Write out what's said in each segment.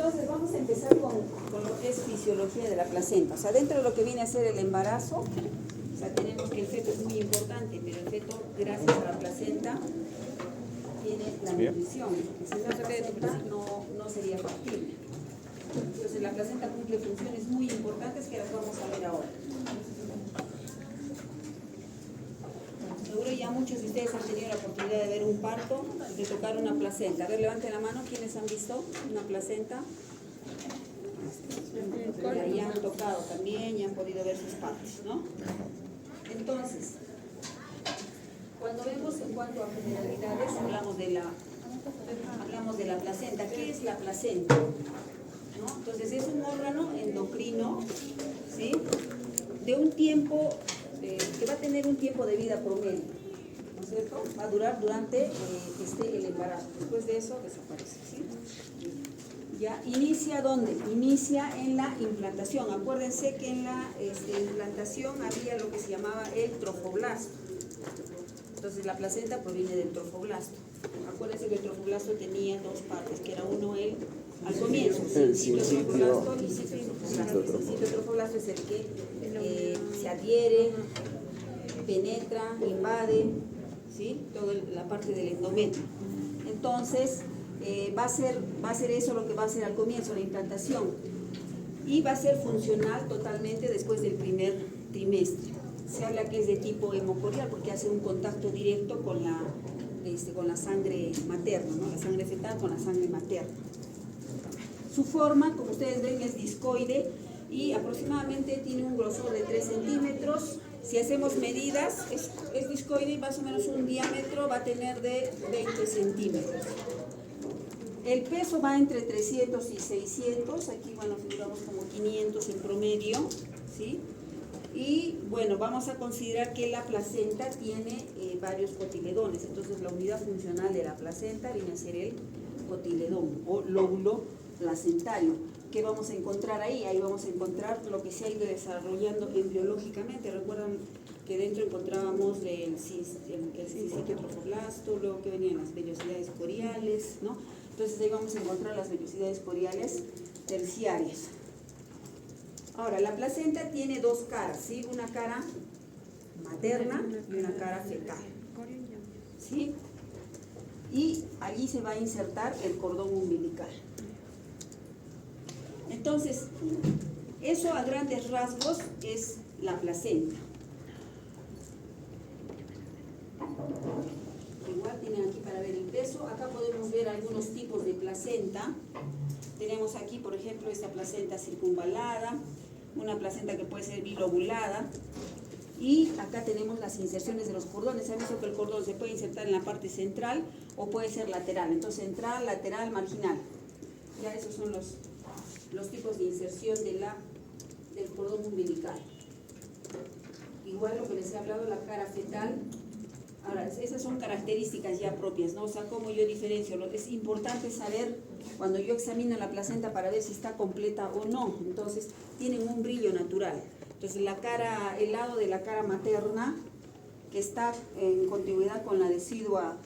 Entonces vamos a empezar con lo que es fisiología de la placenta. O sea, dentro de lo que viene a ser el embarazo, o sea, tenemos que el feto es muy importante, pero el feto, gracias a la placenta, tiene la nutrición. Si no la placenta, no sería factible. Entonces la placenta cumple funciones muy importantes que las vamos a ver ahora. Seguro ya muchos de ustedes han tenido la oportunidad de ver un parto, de tocar una placenta. A ver, levanten la mano, ¿quiénes han visto una placenta? Ya han tocado también, ya han podido ver sus partes, ¿no? Entonces, cuando vemos en cuanto a generalidades, hablamos de la placenta. ¿Qué es la placenta? ¿No? Entonces, es un órgano endocrino, ¿sí? De un tiempo, que va a tener un tiempo de vida promedio, ¿no es cierto? Va a durar durante el embarazo. Después de eso desaparece, ¿sí? Ya, ¿inicia dónde? Inicia en la implantación. Acuérdense que en la implantación había lo que se llamaba el trofoblasto. Entonces la placenta proviene del trofoblasto. Acuérdense que el trofoblasto tenía dos partes, que era uno al comienzo, el citotrofoblasto y el citotrofoblasto. El citotrofoblasto es el que se adhiere, penetra, invade, ¿sí? Toda la parte del endometrio. Entonces, va a ser eso lo que va a hacer al comienzo, la implantación, y va a ser funcional totalmente después del primer trimestre. Se habla que es de tipo hemocorial porque hace un contacto directo con la sangre materna, ¿no? La sangre fetal con la sangre materna. Su forma, como ustedes ven, es discoide y aproximadamente tiene un grosor de 3 centímetros. Si hacemos medidas, es discoide y más o menos un diámetro va a tener de 20 centímetros. El peso va entre 300 y 600, aquí bueno, figuramos como 500 en promedio, ¿sí? Y bueno, vamos a considerar que la placenta tiene varios cotiledones, entonces la unidad funcional de la placenta viene a ser el cotiledón o lóbulo placentario. ¿Qué vamos a encontrar ahí? Ahí vamos a encontrar lo que se ha ido desarrollando embriológicamente. Recuerdan que dentro encontrábamos el citotrofoblasto, luego que venían las vellosidades coriales, ¿no? Entonces ahí vamos a encontrar las vellosidades coriales terciarias. Ahora, la placenta tiene dos caras, ¿sí? Una cara materna y una cara fetal, ¿sí? Y allí se va a insertar el cordón umbilical. Entonces, eso a grandes rasgos es la placenta. Igual tienen aquí para ver el peso. Acá podemos ver algunos tipos de placenta. Tenemos aquí, por ejemplo, esta placenta circunvalada, una placenta que puede ser bilobulada. Y acá tenemos las inserciones de los cordones. Se ha visto que el cordón se puede insertar en la parte central o puede ser lateral. Entonces, central, lateral, marginal. Ya esos son los tipos de inserción del cordón umbilical. Igual lo que les he hablado, la cara fetal. Ahora, esas son características ya propias, ¿no? O sea, cómo yo diferencio. Es importante saber cuando yo examino la placenta para ver si está completa o no. Entonces, tienen un brillo natural. Entonces, el lado de la cara materna, que está en continuidad con la decidua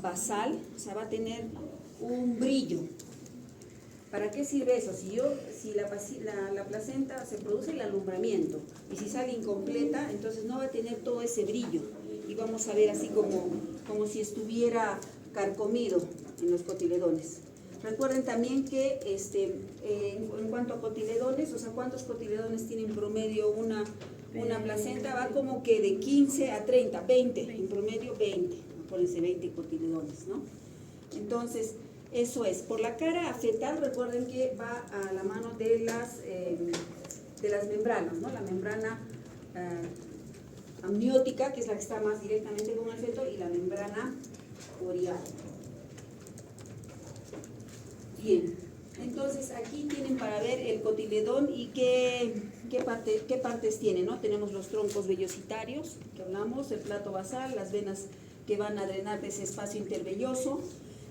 basal, o sea, va a tener un brillo. ¿Para qué sirve eso? Si la placenta se produce el alumbramiento y si sale incompleta, entonces no va a tener todo ese brillo y vamos a ver así como si estuviera carcomido en los cotiledones. Recuerden también que en cuanto a cotiledones, o sea, ¿cuántos cotiledones tiene en promedio una placenta? Va como que de 15 a 30, 20, en promedio 20, acuérdense, 20 cotiledones, ¿no? Entonces, eso es. Por la cara fetal, recuerden que va a la mano de las membranas, ¿no? La membrana amniótica, que es la que está más directamente con el feto, y la membrana corial. Bien, entonces aquí tienen para ver el cotiledón y qué partes tiene, ¿no? Tenemos los troncos vellositarios, que hablamos, el plato basal, las venas que van a drenar de ese espacio intervelloso.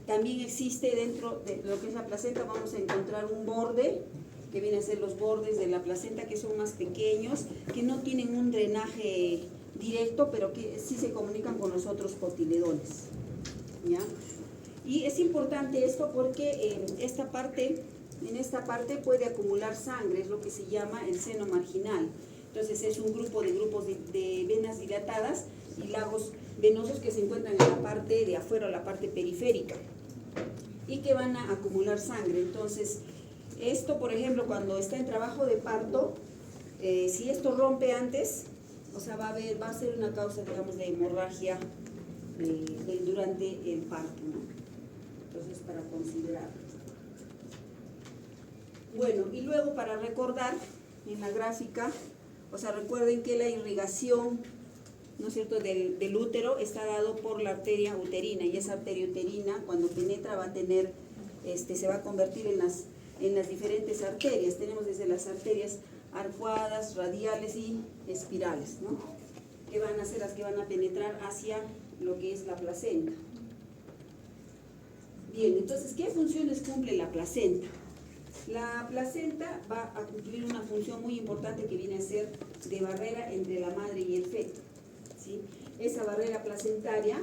También existe dentro de lo que es la placenta, vamos a encontrar un borde, que viene a ser los bordes de la placenta, que son más pequeños, que no tienen un drenaje directo, pero que sí se comunican con los otros cotiledones, ¿ya? Y es importante esto porque esta parte en esta parte puede acumular sangre, es lo que se llama el seno marginal. Entonces es un grupo de venas dilatadas y lagos venosos que se encuentran en la parte de afuera, la parte periférica, y que van a acumular sangre. Entonces, esto, por ejemplo, cuando está en trabajo de parto, si esto rompe antes, o sea, va a ser una causa, digamos, de hemorragia durante el parto, ¿no? Entonces, para considerar. Bueno, y luego para recordar, en la gráfica, o sea, recuerden que la irrigación, ¿no es cierto?, del útero está dado por la arteria uterina, y esa arteria uterina, cuando penetra, va a tener, se va a convertir en las diferentes arterias. Tenemos desde las arterias arcuadas, radiales y espirales, ¿no?, que van a ser las que van a penetrar hacia lo que es la placenta. Bien, entonces, ¿qué funciones cumple la placenta? La placenta va a cumplir una función muy importante que viene a ser de barrera entre la madre y el feto, ¿sí? Esa barrera placentaria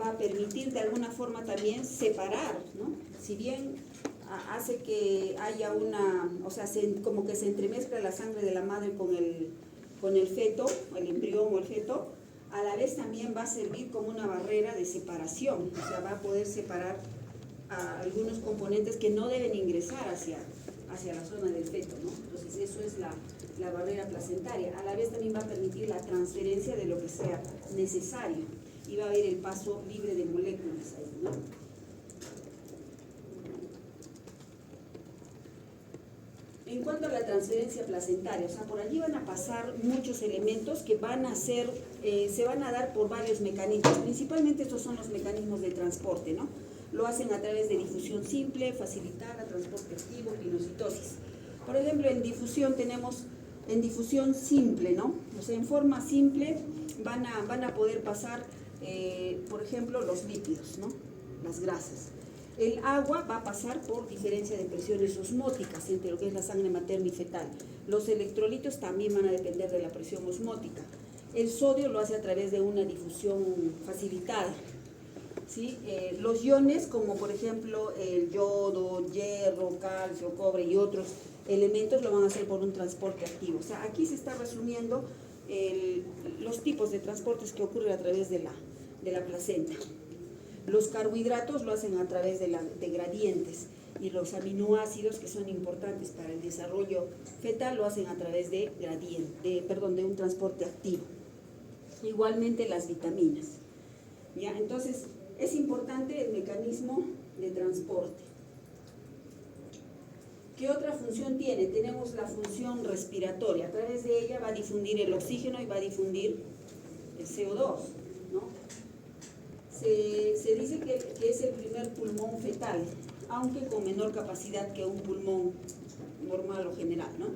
va a permitir de alguna forma también separar, ¿no? Si bien hace que haya o sea, como que se entremezcla la sangre de la madre con el feto, el embrión o el feto, a la vez también va a servir como una barrera de separación, o sea, va a poder separar a algunos componentes que no deben ingresar hacia la zona del feto, ¿no? Entonces eso es la barrera placentaria. A la vez también va a permitir la transferencia de lo que sea necesario y va a haber el paso libre de moléculas ahí, ¿no? En cuanto a la transferencia placentaria, o sea, por allí van a pasar muchos elementos que van a ser, se van a dar por varios mecanismos. Principalmente estos son los mecanismos de transporte, ¿no? Lo hacen a través de difusión simple, facilitada, transporte activo, pinocitosis. Por ejemplo, en difusión tenemos, en difusión simple, ¿no? O sea, en forma simple van a poder pasar, por ejemplo, los lípidos, ¿no? Las grasas. El agua va a pasar por diferencia de presiones osmóticas entre lo que es la sangre materna y fetal. Los electrolitos también van a depender de la presión osmótica. El sodio lo hace a través de una difusión facilitada, ¿sí? Los iones, como por ejemplo el yodo, hierro, calcio, cobre y otros elementos, lo van a hacer por un transporte activo. O sea, aquí se está resumiendo los tipos de transportes que ocurren a través de la placenta. Los carbohidratos lo hacen a través de gradientes, y los aminoácidos, que son importantes para el desarrollo fetal, lo hacen a través de un transporte activo. Igualmente las vitaminas, ¿ya? Entonces, es importante el mecanismo de transporte. ¿Qué otra función tiene? Tenemos la función respiratoria. A través de ella va a difundir el oxígeno y va a difundir el CO2, ¿no? Se dice que es el primer pulmón fetal, aunque con menor capacidad que un pulmón normal o general, ¿no?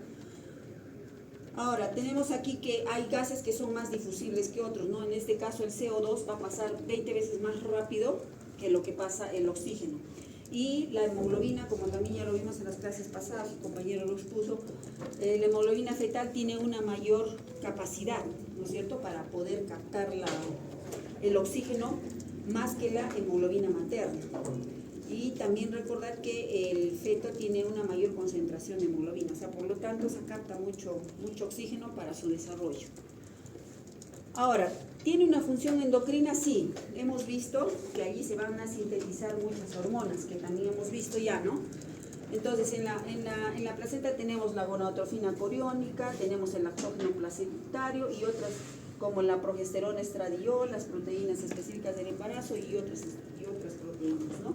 Ahora, tenemos aquí que hay gases que son más difusibles que otros, ¿no? En este caso el CO2 va a pasar 20 veces más rápido que lo que pasa el oxígeno. Y la hemoglobina, como también ya lo vimos en las clases pasadas, el compañero lo expuso, la hemoglobina fetal tiene una mayor capacidad, ¿no es cierto?, para poder captar el oxígeno más que la hemoglobina materna. Y también recordar que el feto tiene una mayor concentración de hemoglobina, o sea, por lo tanto se capta mucho oxígeno para su desarrollo. Ahora, ¿tiene una función endocrina? Sí, hemos visto que allí se van a sintetizar muchas hormonas, que también hemos visto ya, ¿no? Entonces, en la placenta tenemos la gonadotrofina coriónica, tenemos el lactógeno placentario y otras como la progesterona estradiol, las proteínas específicas del embarazo y otras proteínas, ¿no?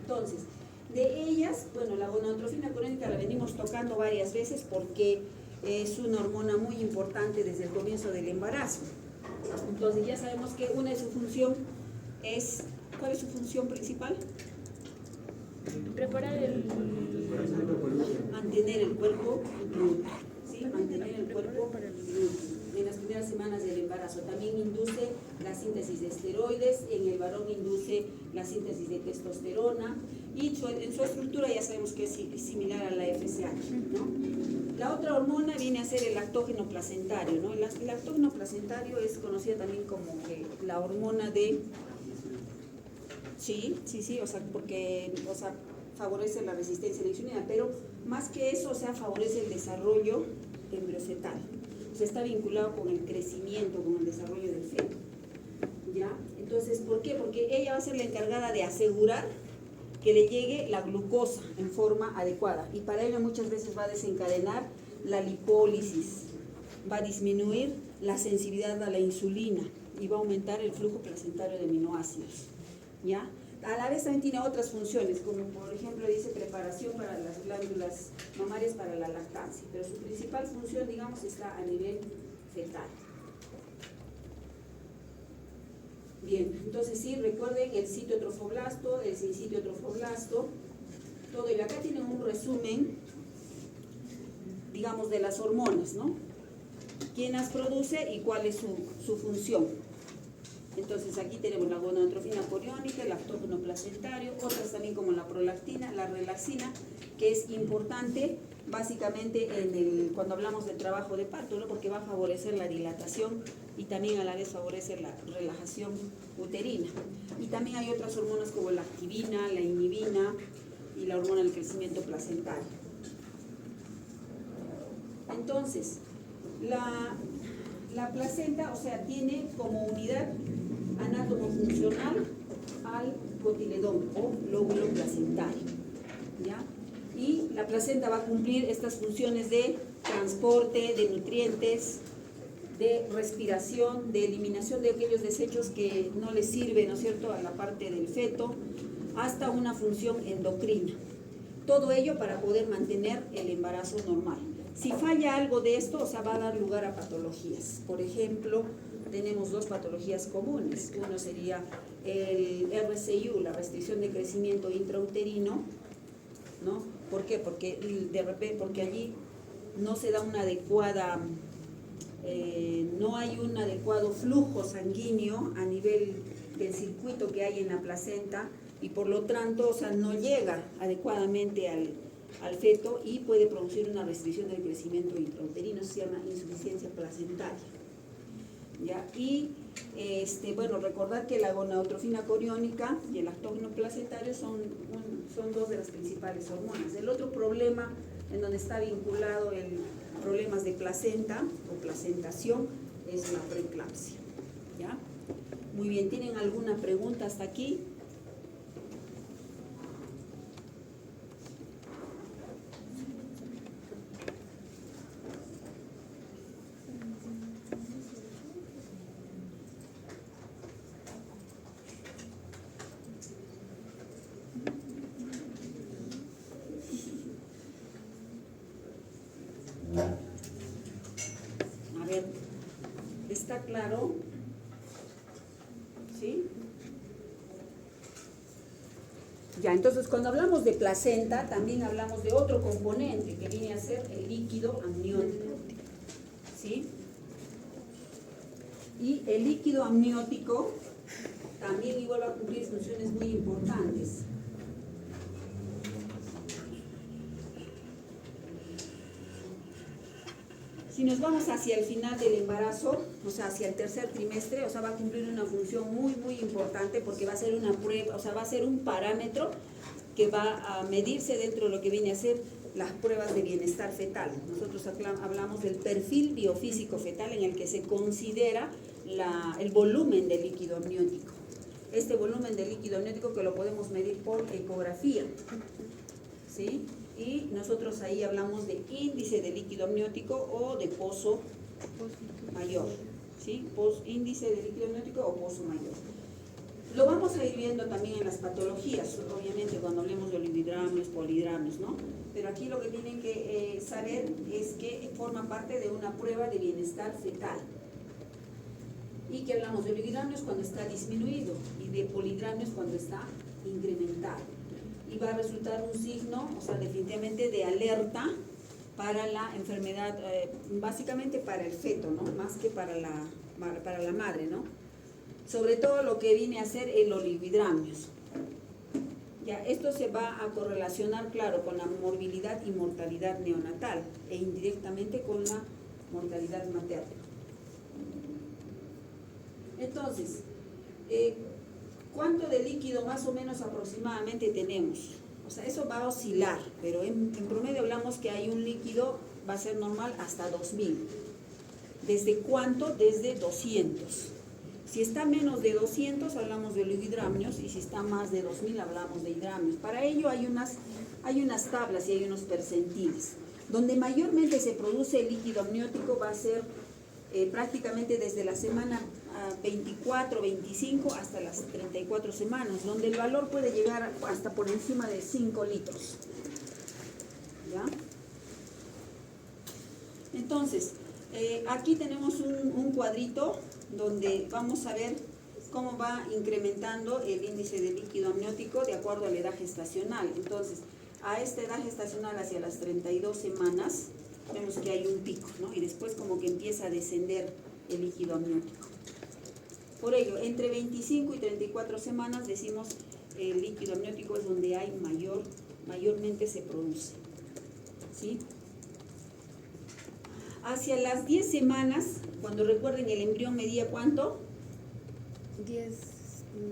Entonces, de ellas, bueno, la gonadotrofina coriónica la venimos tocando varias veces porque es una hormona muy importante desde el comienzo del embarazo. Entonces ya sabemos que una de su función es, ¿cuál es su función principal? Mantener el cuerpo nutrido, ¿sí? Mantener el cuerpo en las primeras semanas del embarazo. También induce la síntesis de esteroides, en el varón induce la síntesis de testosterona y en su estructura ya sabemos que es similar a la FSH, ¿no? La otra hormona viene a ser el lactógeno placentario, ¿no? El lactógeno placentario es conocida también como que la hormona de... Sí, o sea, porque, o sea, favorece la resistencia a la insulina, pero más que eso, o sea, favorece el desarrollo embriocetal. O sea, está vinculado con el crecimiento, con el desarrollo del feto. ¿Ya? Entonces, ¿por qué? Porque ella va a ser la encargada de asegurar que le llegue la glucosa en forma adecuada. Y para ello muchas veces va a desencadenar la lipólisis, va a disminuir la sensibilidad a la insulina y va a aumentar el flujo placentario de aminoácidos. ¿Ya? A la vez también tiene otras funciones, como por ejemplo dice preparación para las glándulas mamarias para la lactancia, pero su principal función, digamos, está a nivel fetal. Bien, entonces sí, recuerden el citotrofoblasto, el sincitiotrofoblasto, todo ello. Acá tienen un resumen, digamos, de las hormonas, ¿no? ¿Quién las produce y cuál es su función? Entonces aquí tenemos la gonadotrofina coriónica, el lactógeno placentario, otras también como la prolactina, la relaxina, que es importante básicamente cuando hablamos del trabajo de parto, ¿no? Porque va a favorecer la dilatación y también a la vez favorece la relajación uterina. Y también hay otras hormonas como la activina, la inhibina y la hormona del crecimiento placentario. Entonces, la placenta, o sea, tiene como unidad anátomo-funcional al cotiledón o lóbulo placentario, ¿ya? Y la placenta va a cumplir estas funciones de transporte de nutrientes, de respiración, de eliminación de aquellos desechos que no le sirven, ¿no es cierto?, a la parte del feto, hasta una función endocrina. Todo ello para poder mantener el embarazo normal. Si falla algo de esto, o sea, va a dar lugar a patologías. Por ejemplo, tenemos dos patologías comunes. Uno sería el RCIU, la restricción de crecimiento intrauterino, ¿no? ¿Por qué? Porque allí no se da una adecuada, no hay un adecuado flujo sanguíneo a nivel del circuito que hay en la placenta y por lo tanto, o sea, no llega adecuadamente al feto y puede producir una restricción del crecimiento intrauterino, se llama insuficiencia placentaria. ¿Ya? Y bueno, recordar que la gonadotrofina coriónica y el lactógeno placentario son dos de las principales hormonas. El otro problema en donde está vinculado el problemas de placenta o placentación es la preeclampsia. ¿Ya? Muy bien, ¿tienen alguna pregunta hasta aquí? A ver, ¿está claro? ¿Sí? Ya, entonces cuando hablamos de placenta también hablamos de otro componente que viene a ser el líquido amniótico. ¿Sí? Y el líquido amniótico también igual va a cumplir funciones muy importantes. Si nos vamos hacia el final del embarazo, o sea, hacia el tercer trimestre, o sea, va a cumplir una función muy, muy importante porque va a ser una prueba, o sea, va a ser un parámetro que va a medirse dentro de lo que viene a ser las pruebas de bienestar fetal. Nosotros hablamos del perfil biofísico fetal en el que se considera el volumen del líquido amniótico. Este volumen del líquido amniótico que lo podemos medir por ecografía, ¿sí? Y nosotros ahí hablamos de índice de líquido amniótico o de pozo mayor, ¿sí? Índice de líquido amniótico o pozo mayor. Lo vamos a ir viendo también en las patologías, obviamente cuando hablemos de oligohidramios, polihidramios, ¿no? Pero aquí lo que tienen que saber es que forma parte de una prueba de bienestar fetal. Y que hablamos de oligohidramios cuando está disminuido y de polihidramios cuando está incrementado. Y va a resultar un signo, o sea, definitivamente de alerta para la enfermedad, básicamente para el feto, ¿no? Más que para la madre, ¿no? Sobre todo lo que viene a ser el oligohidramios. Ya, esto se va a correlacionar, claro, con la morbilidad y mortalidad neonatal e indirectamente con la mortalidad materna. Entonces, ¿cuánto de líquido más o menos aproximadamente tenemos? O sea, eso va a oscilar, pero en promedio hablamos que hay un líquido, va a ser normal hasta 2000. ¿Desde cuánto? Desde 200. Si está menos de 200 hablamos de oligohidramnios y si está más de 2000 hablamos de hidramnios. Para ello hay unas tablas y hay unos percentiles. Donde mayormente se produce el líquido amniótico va a ser prácticamente desde la semana 24, 25 hasta las 34 semanas, donde el valor puede llegar hasta por encima de 5 litros. ¿Ya? Entonces, aquí tenemos un cuadrito donde vamos a ver cómo va incrementando el índice de líquido amniótico de acuerdo a la edad gestacional. Entonces, a esta edad gestacional hacia las 32 semanas, vemos que hay un pico, ¿no? Y después como que empieza a descender el líquido amniótico. Por ello, entre 25 y 34 semanas decimos el líquido amniótico es donde hay mayormente se produce. ¿Sí? Hacia las 10 semanas, cuando recuerden el embrión medía ¿cuánto? 10.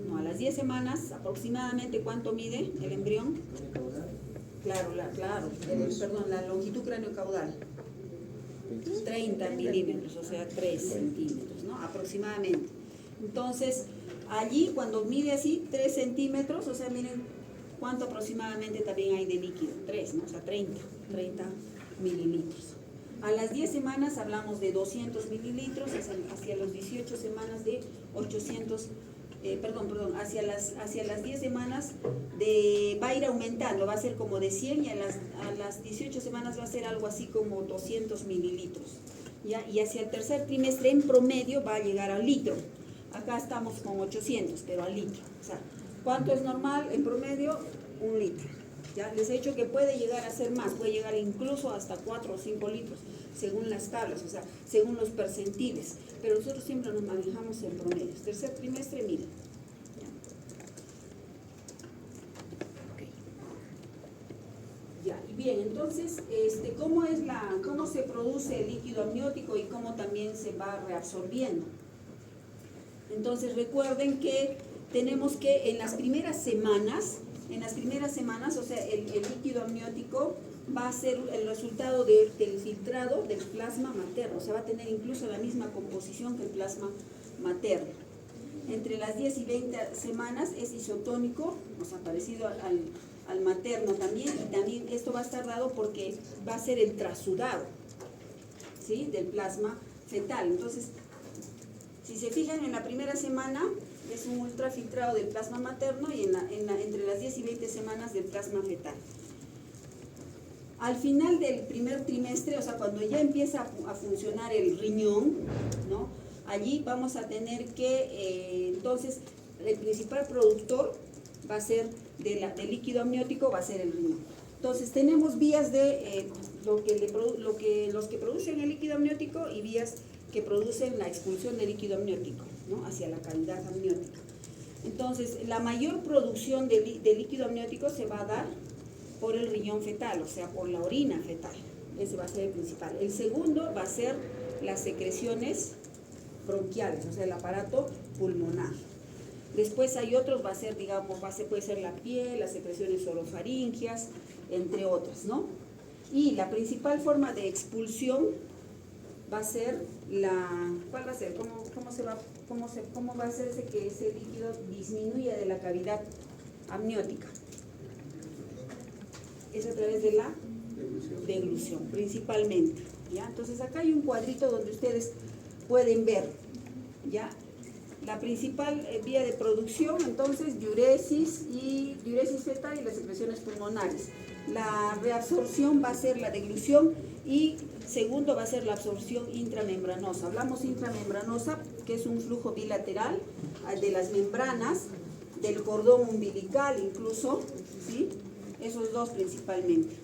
No, a las 10 semanas aproximadamente ¿cuánto mide el embrión? Claro, la longitud craneocaudal. 30 milímetros, o sea 3 centímetros, ¿no? Aproximadamente. Entonces, allí cuando mide así 3 centímetros, o sea, miren cuánto aproximadamente también hay de líquido, 3, ¿no? O sea, 30 mililitros. A las 10 semanas hablamos de 200 mililitros, hacia las 18 semanas de 800, hacia las 10 semanas va a ir aumentando, va a ser como de 100 y a las 18 semanas va a ser algo así como 200 mililitros. ¿Ya? Y hacia el tercer trimestre en promedio va a llegar al litro. Acá estamos con 800, pero al litro. O sea, ¿cuánto es normal en promedio? 1 litro. ¿Ya? Les he dicho que puede llegar a ser más, puede llegar incluso hasta 4 o 5 litros, según las tablas, o sea, según los percentiles. Pero nosotros siempre nos manejamos en promedio. Tercer trimestre, miren. Ya, y bien, entonces, ¿cómo se produce el líquido amniótico y cómo también se va reabsorbiendo? Entonces, recuerden que tenemos que en las primeras semanas, o sea, el líquido amniótico va a ser el resultado del filtrado del plasma materno, o sea, va a tener incluso la misma composición que el plasma materno. Entre las 10 y 20 semanas es isotónico, o sea, parecido al materno también, y también esto va a estar dado porque va a ser el trasudado, ¿sí?, del plasma fetal. Entonces, si se fijan en la primera semana, es un ultrafiltrado del plasma materno y entre las 10 y 20 semanas del plasma fetal. Al final del primer trimestre, o sea, cuando ya empieza a funcionar el riñón, ¿no?, allí vamos a tener que, entonces, el principal productor va a ser del líquido amniótico, va a ser el riñón. Entonces, tenemos vías de los que producen el líquido amniótico y vías que producen la expulsión de líquido amniótico, ¿no?, hacia la cavidad amniótica. Entonces, la mayor producción de líquido amniótico se va a dar por el riñón fetal, o sea, por la orina fetal. Ese va a ser el principal. El segundo va a ser las secreciones bronquiales, o sea, el aparato pulmonar. Después hay otros, va a ser, digamos, puede ser la piel, las secreciones orofaringias, entre otras, ¿no? Y la principal forma de expulsión va a ser ¿cuál va a ser? ¿Cómo va a hacerse que ese líquido disminuya de la cavidad amniótica? Es a través de la deglución, principalmente, ¿ya? Entonces acá hay un cuadrito donde ustedes pueden ver, ¿ya?, la principal vía de producción, entonces, diuresis fetal y las secreciones pulmonares. La reabsorción va a ser la deglución y segundo va a ser la absorción intramembranosa. Hablamos intramembranosa, que es un flujo bilateral de las membranas, del cordón umbilical incluso, ¿sí? Esos dos principalmente.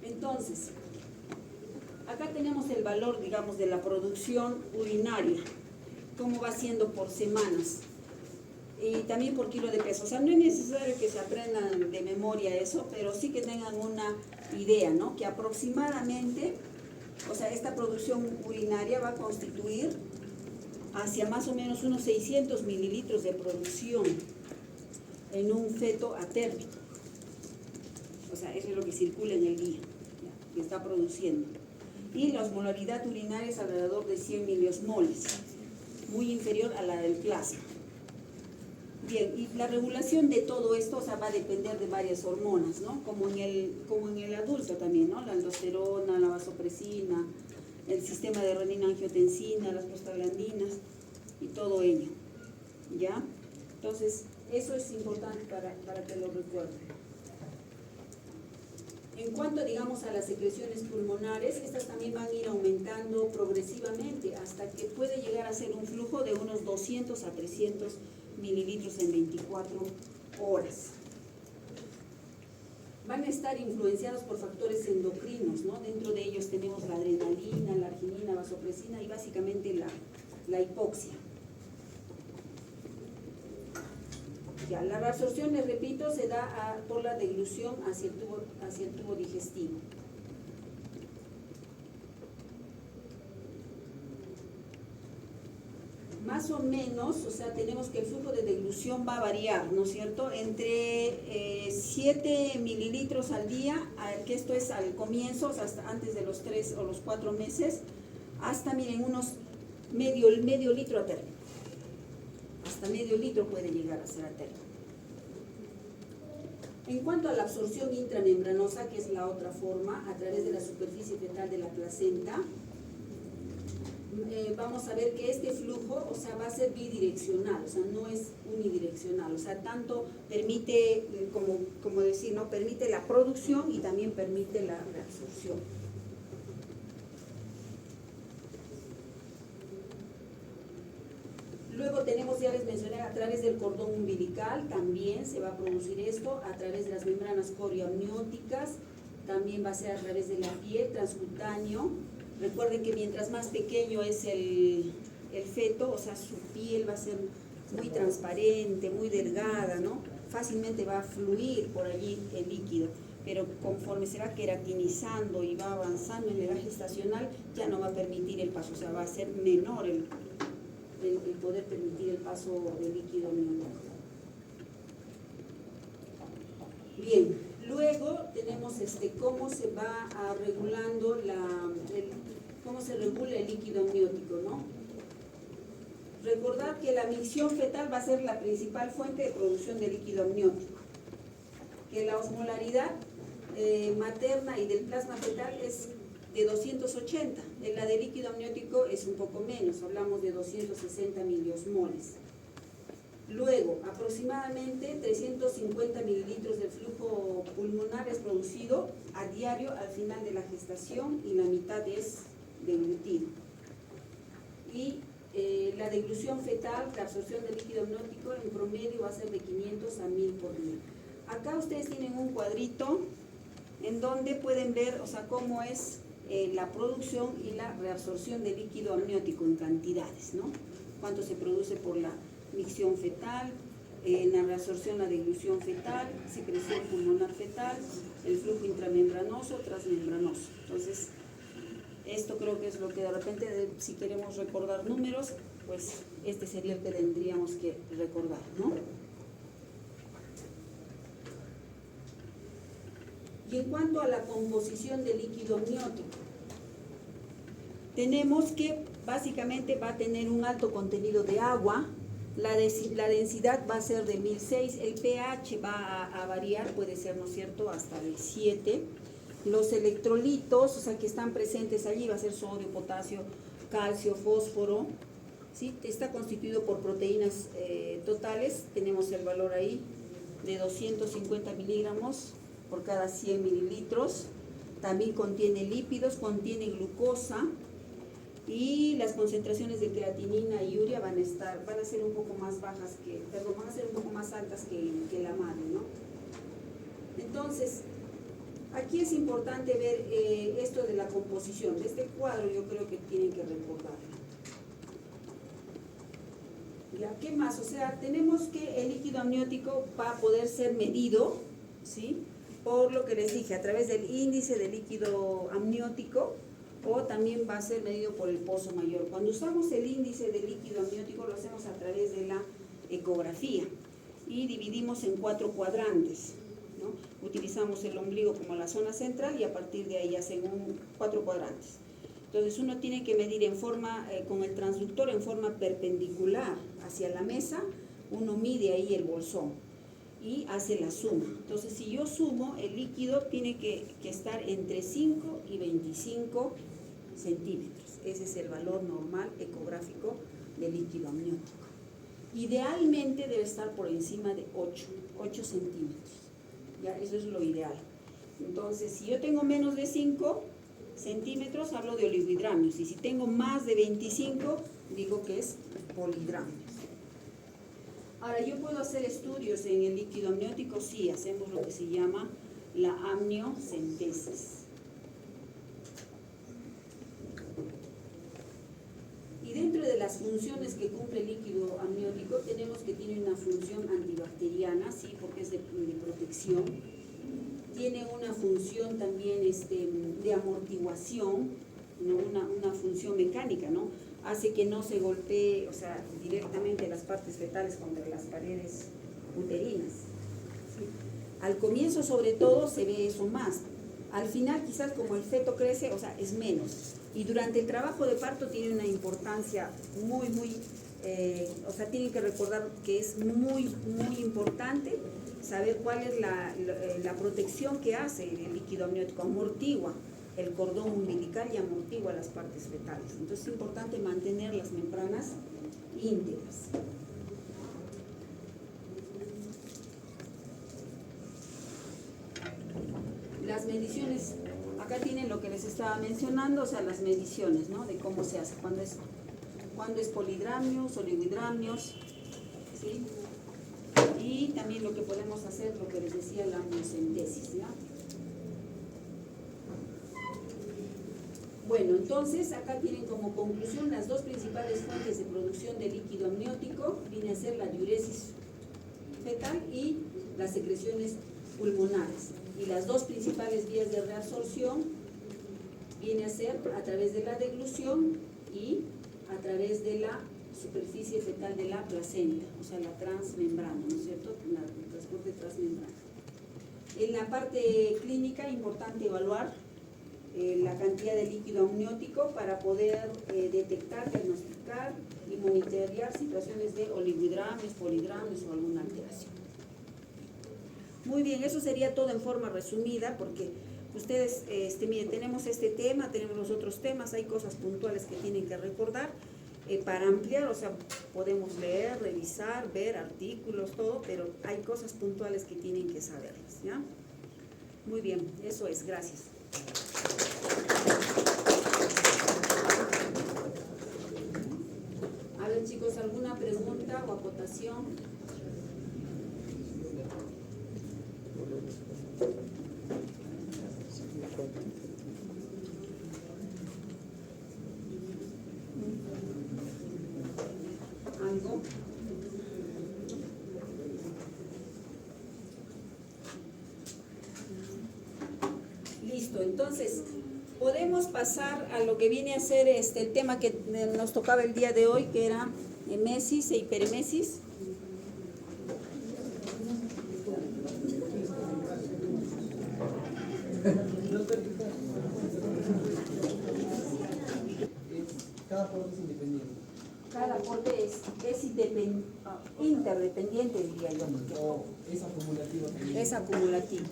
Entonces, acá tenemos el valor, digamos, de la producción urinaria, cómo va siendo por semanas y también por kilo de peso. O sea, no es necesario que se aprendan de memoria eso, pero sí que tengan una idea, ¿no?, que aproximadamente, o sea, esta producción urinaria va a constituir hacia más o menos unos 600 mililitros de producción en un feto atérmico. O sea, eso es lo que circula en el día, ¿ya?, que está produciendo. Y la osmolaridad urinaria es alrededor de 100 miliosmoles, muy inferior a la del plasma. Bien, y la regulación de todo esto, o sea, va a depender de varias hormonas, ¿no? Como en el adulto también, ¿no? La aldosterona, la vasopresina, el sistema de renina-angiotensina, las prostaglandinas y todo ello, ¿ya? Entonces, eso es importante para que lo recuerden. En cuanto, digamos, a las secreciones pulmonares, estas también van a ir aumentando progresivamente hasta que puede llegar a ser un flujo de unos 200 a 300 mililitros en 24 horas. Van a estar influenciados por factores endocrinos, ¿no? Dentro de ellos tenemos la adrenalina, la arginina, vasopresina y básicamente la hipoxia. Ya, la reabsorción, les repito, se da por la deglución hacia el tubo digestivo. Más o menos, o sea, tenemos que el flujo de deglución va a variar, ¿no es cierto? Entre 7 mililitros al día, que esto es al comienzo, o sea, hasta antes de los 3 o los 4 meses, hasta, miren, unos medio litro a término. Hasta medio litro puede llegar a ser a término. En cuanto a la absorción intramembranosa, que es la otra forma, a través de la superficie fetal de la placenta, vamos a ver que este flujo, o sea, va a ser bidireccional, o sea, no es unidireccional, o sea, tanto permite, como decir, ¿no?, permite la producción y también permite la reabsorción. Luego tenemos, ya les mencioné, a través del cordón umbilical también se va a producir esto, a través de las membranas corioamnióticas, también va a ser a través de la piel, transcutáneo. Recuerden que mientras más pequeño es el feto, o sea, su piel va a ser muy transparente, muy delgada, ¿no? Fácilmente va a fluir por allí el líquido, pero conforme se va queratinizando y va avanzando en la edad gestacional, ya no va a permitir el paso, o sea, va a ser menor el poder permitir el paso del líquido amniótico. Bien, luego tenemos cómo se va regulando cómo se regula el líquido amniótico, ¿no? Recordad que la micción fetal va a ser la principal fuente de producción de líquido amniótico, que la osmolaridad materna y del plasma fetal es de 280, en la de líquido amniótico es un poco menos, hablamos de 260 miliosmoles. Luego, aproximadamente 350 mililitros de flujo pulmonar es producido a diario al final de la gestación y la mitad es deglutido. Y la deglución fetal, la absorción de líquido amniótico en promedio va a ser de 500 a 1000 por día. Acá ustedes tienen un cuadrito en donde pueden ver, o sea, cómo es la producción y la reabsorción de líquido amniótico en cantidades, ¿no? Cuánto se produce por la micción fetal, la reabsorción, la deglución fetal, secreción pulmonar fetal, el flujo intramembranoso, transmembranoso. Entonces, esto creo que es lo que de repente, si queremos recordar números, pues este sería el que tendríamos que recordar, ¿no? Y en cuanto a la composición del líquido amniótico, tenemos que básicamente va a tener un alto contenido de agua, la densidad va a ser de 1006, el pH va a variar, puede ser, ¿no es cierto?, hasta de 7. Los electrolitos, o sea, que están presentes allí, va a ser sodio, potasio, calcio, fósforo, ¿sí? Está constituido por proteínas totales, tenemos el valor ahí de 250 miligramos por cada 100 mililitros. También contiene lípidos, contiene glucosa, y las concentraciones de creatinina y urea van a ser un poco más bajas van a ser un poco más altas que la madre, ¿no? Entonces, aquí es importante ver esto de la composición. De este cuadro yo creo que tienen que recordarlo. ¿Ya? ¿Qué más? O sea, tenemos que el líquido amniótico va a poder ser medido, ¿sí?, por lo que les dije, a través del índice de líquido amniótico, o también va a ser medido por el pozo mayor. Cuando usamos el índice de líquido amniótico lo hacemos a través de la ecografía y dividimos en 4 cuadrantes, ¿no? Utilizamos el ombligo como la zona central y a partir de ahí hacen 4 cuadrantes. Entonces uno tiene que medir en forma, con el transductor en forma perpendicular hacia la mesa, uno mide ahí el bolsón y hace la suma. Entonces si yo sumo, el líquido tiene que estar entre 5 y 25 centímetros. Ese es el valor normal ecográfico del líquido amniótico. Idealmente debe estar por encima de 8 centímetros. ¿Ya? Eso es lo ideal. Entonces, si yo tengo menos de 5 centímetros, hablo de oligohidramios. Y si tengo más de 25, digo que es polihidramios. Ahora, ¿yo puedo hacer estudios en el líquido amniótico? Sí, hacemos lo que se llama la amniocentesis. Y dentro de las funciones que cumple el líquido amniótico, tenemos que tiene una función antibacteriana, sí, porque es de protección. Tiene una función también de amortiguación, ¿no? Una función mecánica, ¿no? Hace que no se golpee, o sea, directamente las partes fetales contra las paredes uterinas. ¿Sí? Al comienzo, sobre todo, se ve eso más. Al final, quizás como el feto crece, o sea, es menos. Y durante el trabajo de parto tiene una importancia muy, o sea, tienen que recordar que es muy importante saber cuál es la protección que hace el líquido amniótico. Amortigua el cordón umbilical y amortigua las partes fetales. Entonces es importante mantener las membranas íntegras. Las mediciones, acá tienen lo que les estaba mencionando, o sea, las mediciones, ¿no? De cómo se hace, cuando es polihidramios, oligohidramios, ¿sí? Y también lo que podemos hacer, lo que les decía, la amniocentesis, ¿no? Bueno, entonces acá tienen como conclusión las dos principales fuentes de producción de líquido amniótico, viene a ser la diuresis fetal y las secreciones pulmonares. Y las dos principales vías de reabsorción viene a ser a través de la deglución y a través de la superficie fetal de la placenta, o sea, la transmembrana, ¿no es cierto? El transporte transmembrana. En la parte clínica, importante evaluar la cantidad de líquido amniótico para poder detectar, diagnosticar y monitorear situaciones de oligohidramios, polihidramios o alguna alteración. Muy bien, eso sería todo en forma resumida, porque ustedes, miren, tenemos este tema, tenemos los otros temas, hay cosas puntuales que tienen que recordar. Para ampliar, o sea, podemos leer, revisar, ver artículos, todo, pero hay cosas puntuales que tienen que saberlas, ¿ya? Muy bien, eso es, gracias. A ver, chicos, ¿alguna pregunta o acotación? ¿Algo? Listo, entonces podemos pasar a lo que viene a ser el tema que nos tocaba el día de hoy, que era mesis e hiperemesis. Cada aporte es independiente. Cada aporte es interdependiente, diría yo. O es acumulativo también. Es acumulativo.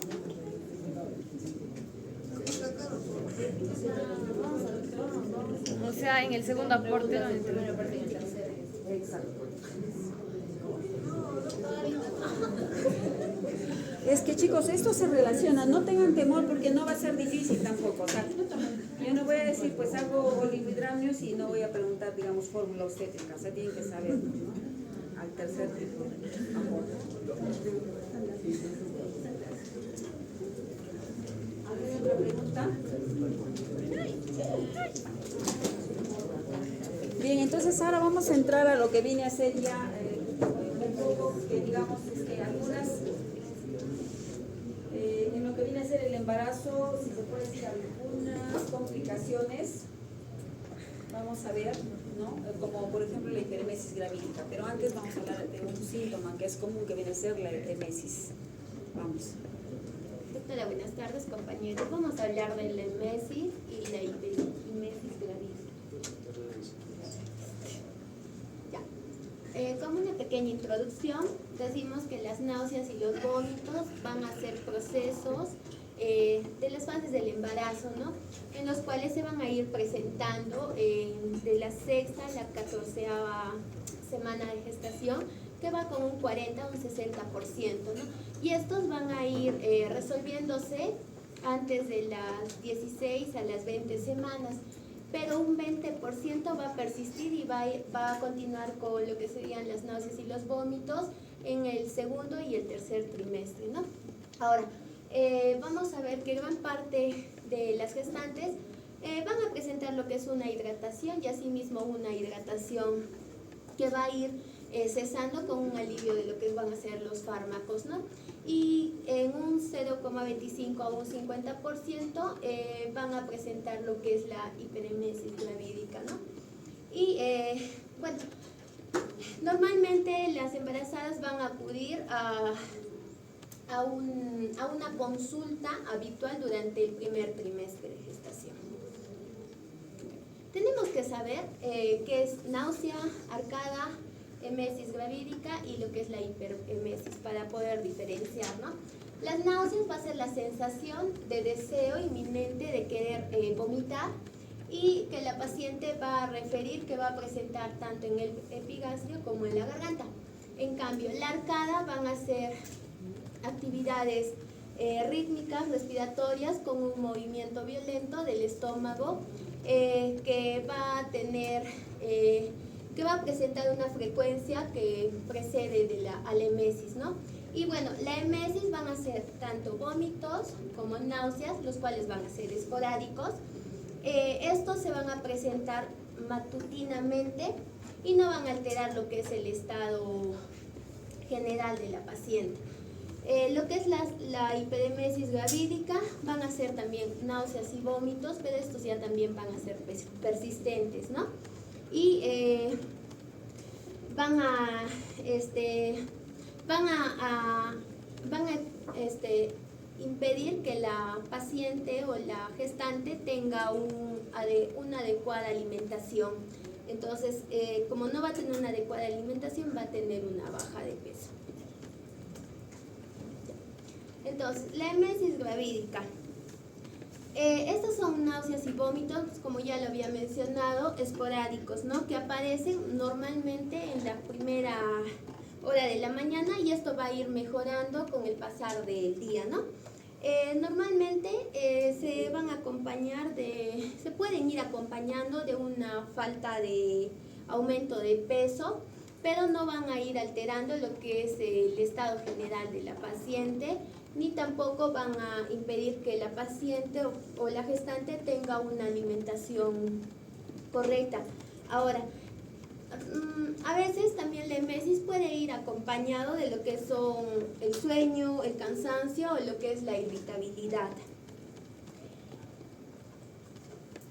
O sea, en el segundo aporte no entra. Exacto. Es que, chicos, esto se relaciona, no tengan temor porque no va a ser difícil tampoco. O sea, yo no voy a decir, pues hago oligohidramios y no voy a preguntar, digamos, fórmula obstétrica. O sea, tienen que saber, ¿no? Al tercer tipo de aporte. ¿Alguna otra pregunta? Bien, entonces ahora vamos a entrar a lo que viene a ser ya un poco, que digamos, algunas En lo que viene a ser el embarazo, si se puede decir algunas complicaciones, vamos a ver, ¿no? Como por ejemplo la hiperemesis gravídica, pero antes vamos a hablar de un síntoma que es común que viene a ser la emesis. Vamos. Doctora, buenas tardes, compañeros. Vamos a hablar de la emesis y la hiperemesis gravídica. Ya. Como una pequeña introducción, decimos que las náuseas y los vómitos van a ser procesos de las fases del embarazo, ¿no? En los cuales se van a ir presentando de la sexta a la 14ª semana de gestación, que va con un 40 a un 60%, ¿no? Y estos van a ir resolviéndose antes de las 16 a las 20 semanas, pero un 20% va a persistir y va a continuar con lo que serían las náuseas y los vómitos en el segundo y el tercer trimestre, ¿no? Ahora, vamos a ver que gran parte de las gestantes van a presentar lo que es una hidratación y asimismo una hidratación que va a ir cesando con un alivio de lo que van a ser los fármacos, ¿no? Y en un 0,25 a un 50% van a presentar lo que es la hiperemesis gravídica, ¿no? Y bueno, normalmente las embarazadas van a acudir a una consulta habitual durante el primer trimestre de gestación. Tenemos que saber qué es náusea, arcada, emesis gravídica y lo que es la hiperemesis para poder diferenciar, ¿no? Las náuseas va a ser la sensación de deseo inminente de querer vomitar y que la paciente va a referir que va a presentar tanto en el epigastrio como en la garganta. En cambio, la arcada van a ser actividades rítmicas, respiratorias, con un movimiento violento del estómago que va a tener, que va a presentar una frecuencia que precede a la emesis, ¿no? Y bueno, la emesis van a ser tanto vómitos como náuseas, los cuales van a ser esporádicos. Estos se van a presentar matutinamente y no van a alterar lo que es el estado general de la paciente. Lo que es la hiperemesis gravídica van a ser también náuseas y vómitos, pero estos ya también van a ser persistentes, ¿no? Y van a impedir que la paciente o la gestante tenga una adecuada alimentación. Entonces, como no va a tener una adecuada alimentación, va a tener una baja de peso. Entonces, la emesis gravídica. Estas son náuseas y vómitos, como ya lo había mencionado, esporádicos, ¿no? Que aparecen normalmente en la primera hora de la mañana y esto va a ir mejorando con el pasar del día, ¿no? Normalmente se pueden ir acompañando de una falta de aumento de peso, pero no van a ir alterando lo que es el estado general de la paciente, ni tampoco van a impedir que la paciente o la gestante tenga una alimentación correcta. Ahora, a veces también la emesis puede ir acompañado de lo que son el sueño, el cansancio o lo que es la irritabilidad.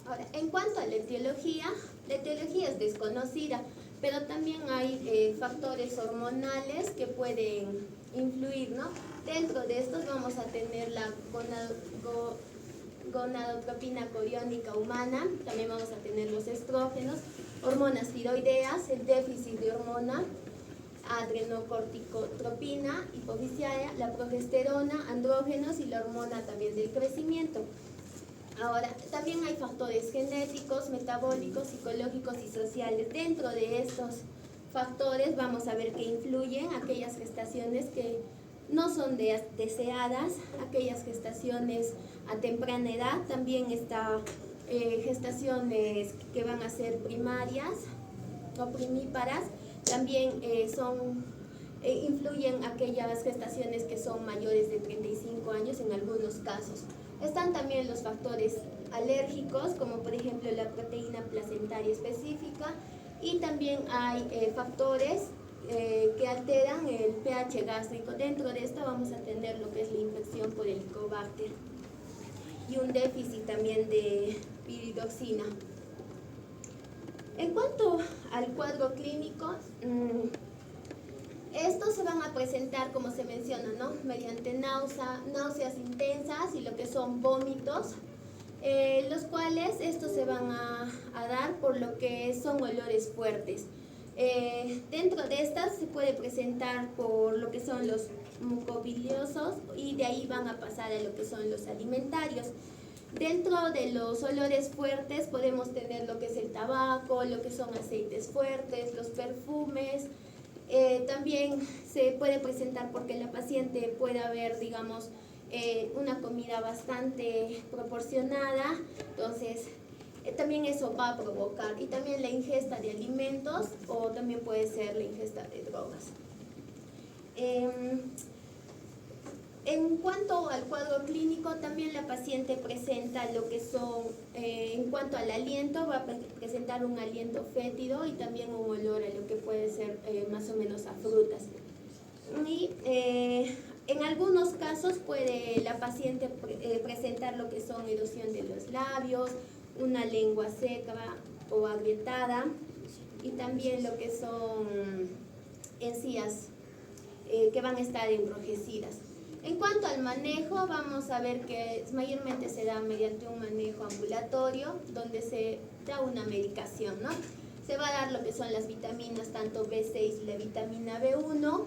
Ahora, en cuanto a la etiología es desconocida, pero también hay factores hormonales que pueden influir, ¿no? Dentro de estos vamos a tener la gonadotropina coriónica humana, también vamos a tener los estrógenos, hormonas tiroideas, el déficit de hormona, adrenocorticotropina, hipofisiaria, la progesterona, andrógenos y la hormona también del crecimiento. Ahora, también hay factores genéticos, metabólicos, psicológicos y sociales. Dentro de estos factores vamos a ver que influyen aquellas gestaciones que no son deseadas, aquellas gestaciones a temprana edad, también está gestaciones que van a ser primarias o primíparas, también influyen aquellas gestaciones que son mayores de 35 años en algunos casos. Están también los factores alérgicos, como por ejemplo la proteína placentaria específica, y también hay factores que alteran el pH gástrico. Dentro de esto vamos a tener lo que es la infección por Helicobacter y un déficit también de piridoxina. En cuanto al cuadro clínico, estos se van a presentar, como se menciona, ¿no? Mediante náuseas intensas y lo que son vómitos, los cuales estos se van a dar por lo que son olores fuertes. Dentro de estas se puede presentar por lo que son los mucobiliosos y de ahí van a pasar a lo que son los alimentarios. Dentro de los olores fuertes podemos tener lo que es el tabaco, lo que son aceites fuertes, los perfumes. También se puede presentar porque la paciente pueda ver, digamos, una comida bastante proporcionada, entonces también eso va a provocar, y también la ingesta de alimentos o también puede ser la ingesta de drogas. En cuanto al cuadro clínico, también la paciente presenta lo que son, en cuanto al aliento, va a presentar un aliento fétido y también un olor a lo que puede ser más o menos a frutas. Y en algunos casos puede la paciente presentar lo que son erosión de los labios, una lengua seca o agrietada y también lo que son encías que van a estar enrojecidas. En cuanto al manejo, vamos a ver que mayormente se da mediante un manejo ambulatorio donde se da una medicación, ¿no? Se va a dar lo que son las vitaminas, tanto B6 y la vitamina B1,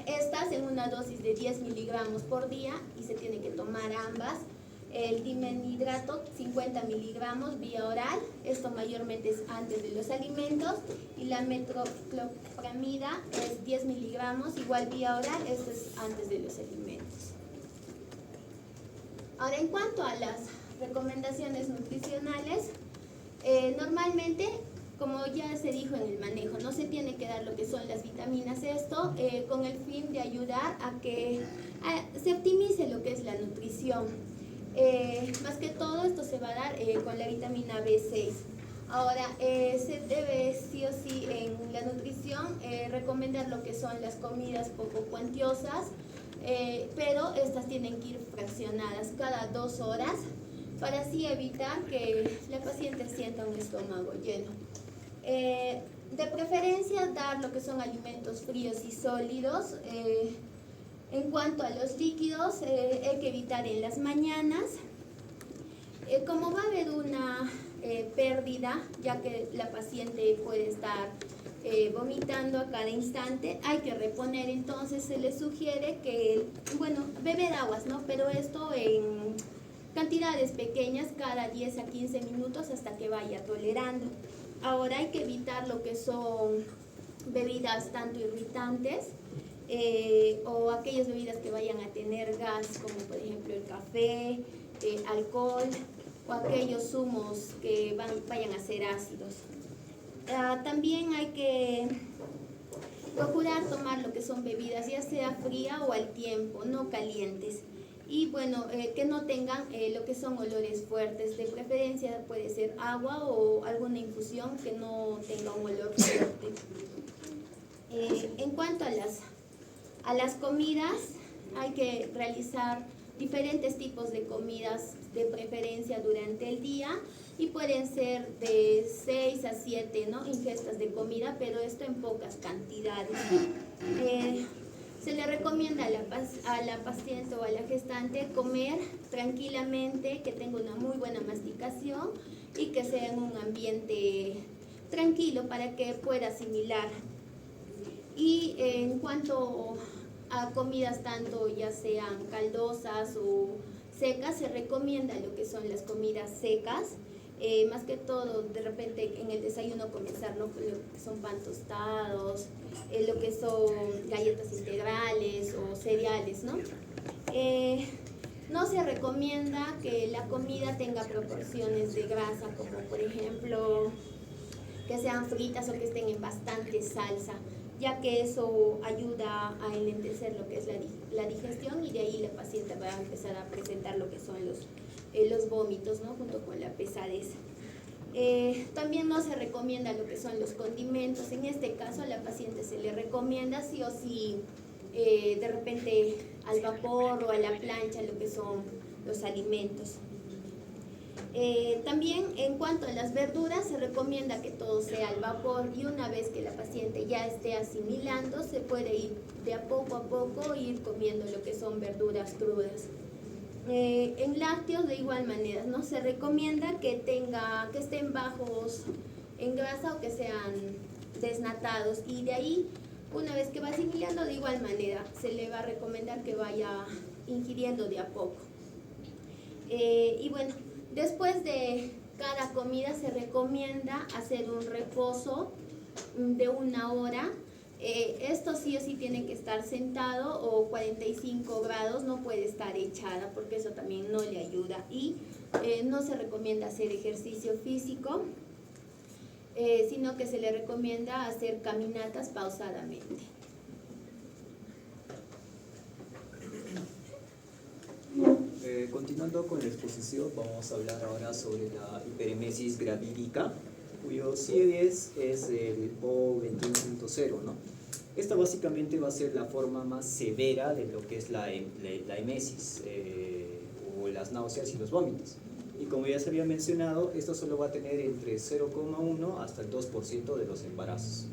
estas en una dosis de 10 miligramos por día y se tiene que tomar ambas. El dimenhidrato 50 miligramos vía oral, esto mayormente es antes de los alimentos, y la metoclopramida es 10 miligramos igual vía oral, esto es antes de los alimentos. Ahora, en cuanto a las recomendaciones nutricionales, normalmente, como ya se dijo en el manejo, no se tiene que dar lo que son las vitaminas, esto con el fin de ayudar a que se optimice lo que es la nutrición. Más que todo esto se va a dar con la vitamina B6. Ahora, se debe sí o sí en la nutrición recomendar lo que son las comidas poco cuantiosas, pero estas tienen que ir fraccionadas cada 2 horas para así evitar que la paciente sienta un estómago lleno. De preferencia dar lo que son alimentos fríos y sólidos. En cuanto a los líquidos, hay que evitar en las mañanas. Como va a haber una pérdida, ya que la paciente puede estar vomitando a cada instante, hay que reponer, entonces se le sugiere que, bueno, beber aguas, ¿no? Pero esto en cantidades pequeñas, cada 10 a 15 minutos hasta que vaya tolerando. Ahora hay que evitar lo que son bebidas tanto irritantes, o aquellas bebidas que vayan a tener gas, como por ejemplo el café, alcohol o aquellos zumos que vayan a ser ácidos. También hay que procurar tomar lo que son bebidas, ya sea fría o al tiempo, no calientes. Y bueno, que no tengan lo que son olores fuertes, de preferencia puede ser agua o alguna infusión que no tenga un olor fuerte. En cuanto a las comidas, hay que realizar diferentes tipos de comidas, de preferencia durante el día, y pueden ser de 6 a 7, ¿no?, ingestas de comida, pero esto en pocas cantidades. Se le recomienda a la paciente o a la gestante comer tranquilamente, que tenga una muy buena masticación y que sea en un ambiente tranquilo para que pueda asimilar. Y en cuanto a comidas tanto ya sean caldosas o secas, se recomienda lo que son las comidas secas, más que todo de repente en el desayuno comenzar, ¿no?, con lo que son pan tostados, lo que son galletas integrales o cereales, ¿no? No se recomienda que la comida tenga proporciones de grasa, como por ejemplo que sean fritas o que estén en bastante salsa, ya que eso ayuda a enlentecer lo que es la digestión, y de ahí la paciente va a empezar a presentar lo que son los vómitos, ¿no?, junto con la pesadez. También no se recomienda lo que son los condimentos. En este caso a la paciente se le recomienda sí o sí de repente al vapor o a la plancha lo que son los alimentos. También en cuanto a las verduras se recomienda que todo sea al vapor, y una vez que la paciente ya esté asimilando se puede ir de a poco ir comiendo lo que son verduras crudas. En lácteos de igual manera, ¿no? Se recomienda que estén bajos en grasa o que sean desnatados, y de ahí una vez que va asimilando de igual manera se le va a recomendar que vaya ingiriendo de a poco. Y bueno, después de cada comida se recomienda hacer un reposo de 1 hora. Esto sí o sí tiene que estar sentado o 45 grados, no puede estar echada porque eso también no le ayuda, y no se recomienda hacer ejercicio físico, sino que se le recomienda hacer caminatas pausadamente. Continuando con la exposición, vamos a hablar ahora sobre la hiperemesis gravídica, cuyo CIE-10 es el O21.0, ¿no? Esta básicamente va a ser la forma más severa de lo que es la emesis o las náuseas y los vómitos. Y como ya se había mencionado, esto solo va a tener entre 0,1 hasta el 2% de los embarazos.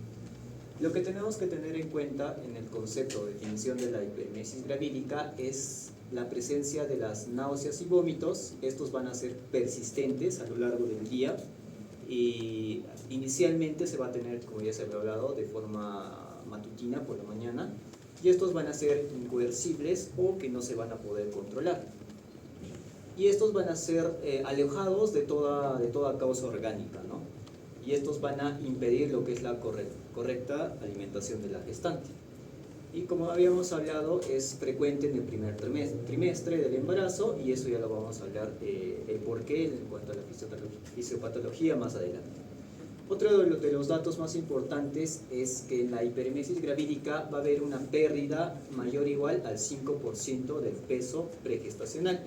Lo que tenemos que tener en cuenta en el concepto de definición de la hiperemesis gravídica es la presencia de las náuseas y vómitos. Estos van a ser persistentes a lo largo del día y inicialmente se va a tener, como ya se había hablado, de forma matutina por la mañana, y estos van a ser incoercibles o que no se van a poder controlar, y estos van a ser alejados de toda causa orgánica, ¿no? Y estos van a impedir lo que es la correcta alimentación de la gestante. Y como habíamos hablado, es frecuente en el primer trimestre del embarazo, y eso ya lo vamos a hablar el porqué en cuanto a la fisiopatología más adelante. Otro de los datos más importantes es que en la hiperemesis gravídica va a haber una pérdida mayor o igual al 5% del peso pregestacional.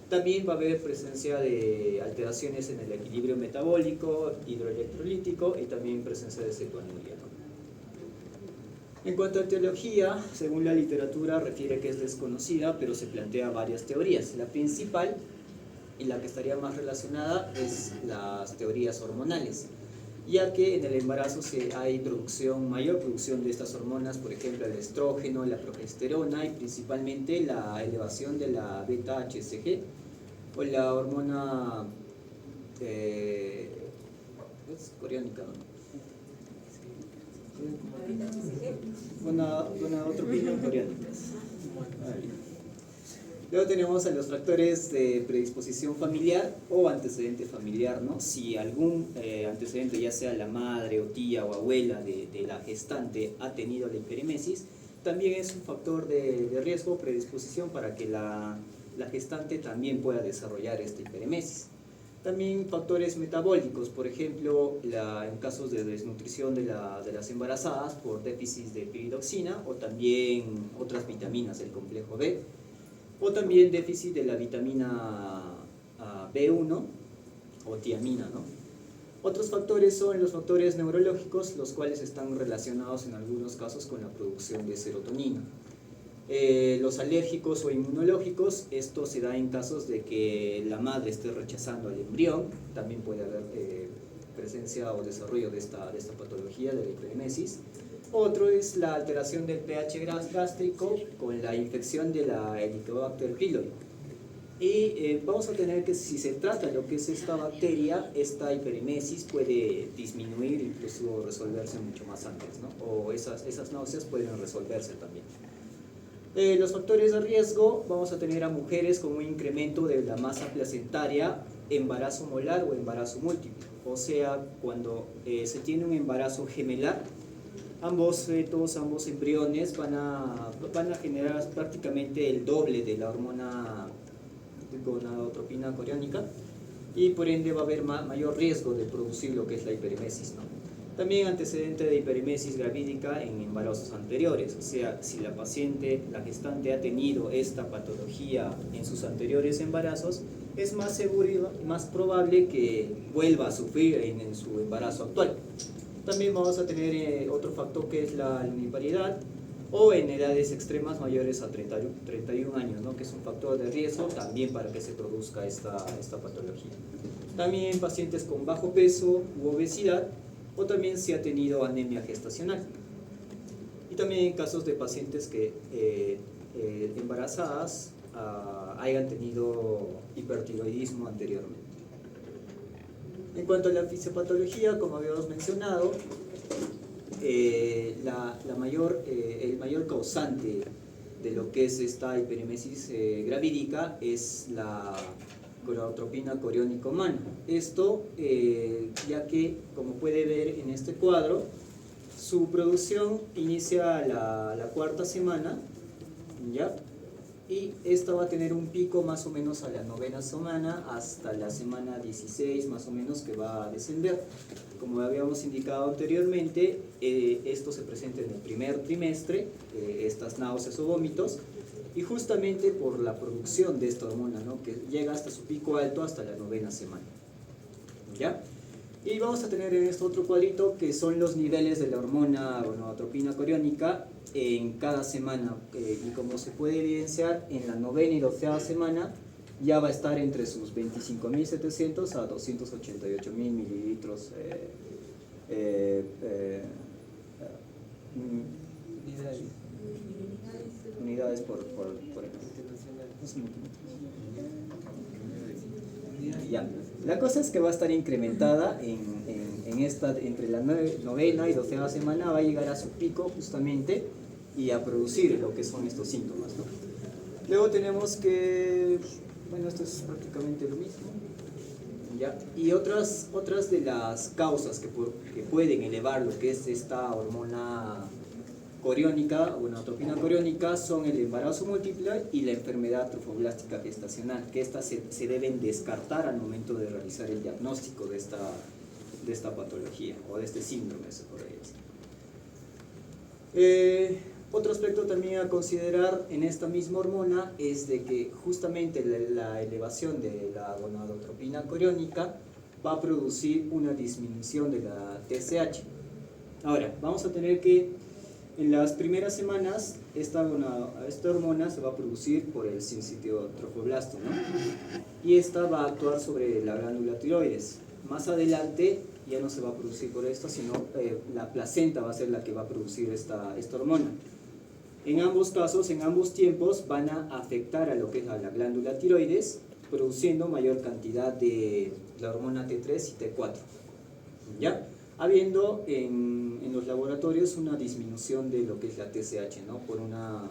También va a haber presencia de alteraciones en el equilibrio metabólico, hidroelectrolítico, y también presencia de cetoanuria, ¿no? En cuanto a etiología, según la literatura refiere que es desconocida, pero se plantea varias teorías. La principal y la que estaría más relacionada es las teorías hormonales, ya que en el embarazo hay mayor producción de estas hormonas, por ejemplo el estrógeno, la progesterona, y principalmente la elevación de la beta-HCG o la hormona coriónica, ¿no? Gonadotropina coriónica. Luego tenemos a los factores de predisposición familiar o antecedente familiar, ¿no? Si algún antecedente, ya sea la madre o tía o abuela de la gestante, ha tenido la hiperemesis, también es un factor de riesgo o predisposición para que la gestante también pueda desarrollar esta hiperemesis. También factores metabólicos, por ejemplo, en casos de desnutrición de las embarazadas por déficit de piridoxina, o también otras vitaminas del complejo B, o también déficit de la vitamina B1 o tiamina, ¿no? Otros factores son los factores neurológicos, los cuales están relacionados en algunos casos con la producción de serotonina. Los alérgicos o inmunológicos, esto se da en casos de que la madre esté rechazando al embrión. También puede haber presencia o desarrollo de esta patología de la hiperemesis. Otro es la alteración del pH gástrico con la infección de la Helicobacter pylori. Y vamos a tener que, si se trata de lo que es esta bacteria, esta hiperemesis puede disminuir, incluso resolverse mucho más antes, ¿no? O esas náuseas pueden resolverse también. Los factores de riesgo, vamos a tener a mujeres con un incremento de la masa placentaria, embarazo molar o embarazo múltiple. O sea, cuando se tiene un embarazo gemelar, ambos fetos, ambos embriones van a generar prácticamente el doble de la hormona gonadotropina coriónica, y por ende va a haber mayor riesgo de producir lo que es la hiperemesis, ¿no? También antecedente de hiperemesis gravídica en embarazos anteriores, o sea, si la gestante ha tenido esta patología en sus anteriores embarazos, es más seguro, más probable que vuelva a sufrir en su embarazo actual. También vamos a tener otro factor que es la luminiparidad, o en edades extremas mayores a 31 años, ¿no? Que es un factor de riesgo también para que se produzca esta patología. También pacientes con bajo peso u obesidad, o también si ha tenido anemia gestacional. Y también en casos de pacientes que embarazadas hayan tenido hipertiroidismo anteriormente. En cuanto a la fisiopatología, como habíamos mencionado, el mayor causante de lo que es esta hiperemesis gravídica es la gonadotropina coriónica humana. Esto ya que, como puede ver en este cuadro, su producción inicia la cuarta semana, ¿ya? Y esta va a tener un pico más o menos a la 9ª semana hasta la semana 16 más o menos, que va a descender. Como habíamos indicado anteriormente, esto se presenta en el primer trimestre, estas náuseas o vómitos, y justamente por la producción de esta hormona, ¿no? Que llega hasta su pico alto hasta la 9ª semana, ¿ya? Y vamos a tener en este otro cuadrito que son los niveles de la hormona gonadotropina coriónica en cada semana, y como se puede evidenciar, en la 9ª y 12ª semana ya va a estar entre sus 25.700 a 288.000 mililitros unidades por ya. La cosa es que va a estar incrementada entre la 9ª y 12ª semana, va a llegar a su pico justamente y a producir lo que son estos síntomas, ¿no? Luego tenemos que, bueno, esto es prácticamente lo mismo, ¿ya? Y otras de las causas que pueden elevar lo que es esta hormona coriónica, gonadotropina coriónica, son el embarazo múltiple y la enfermedad trofoblástica gestacional, que estas se deben descartar al momento de realizar el diagnóstico de esta patología o de este síndrome, se podría decir. Otro aspecto también a considerar en esta misma hormona es de que justamente la elevación de la gonadotropina coriónica va a producir una disminución de la TSH. Ahora, vamos a tener que en las primeras semanas esta hormona se va a producir por el sincitio trofoblasto, ¿no? Y esta va a actuar sobre la glándula tiroides. Más adelante ya no se va a producir por esto, sino la placenta va a ser la que va a producir esta hormona. En ambos casos, en ambos tiempos, van a afectar a lo que es a la glándula tiroides, produciendo mayor cantidad de la hormona T3 y T4, ¿ya? Habiendo en los laboratorios una disminución de lo que es la TSH, ¿no? Por una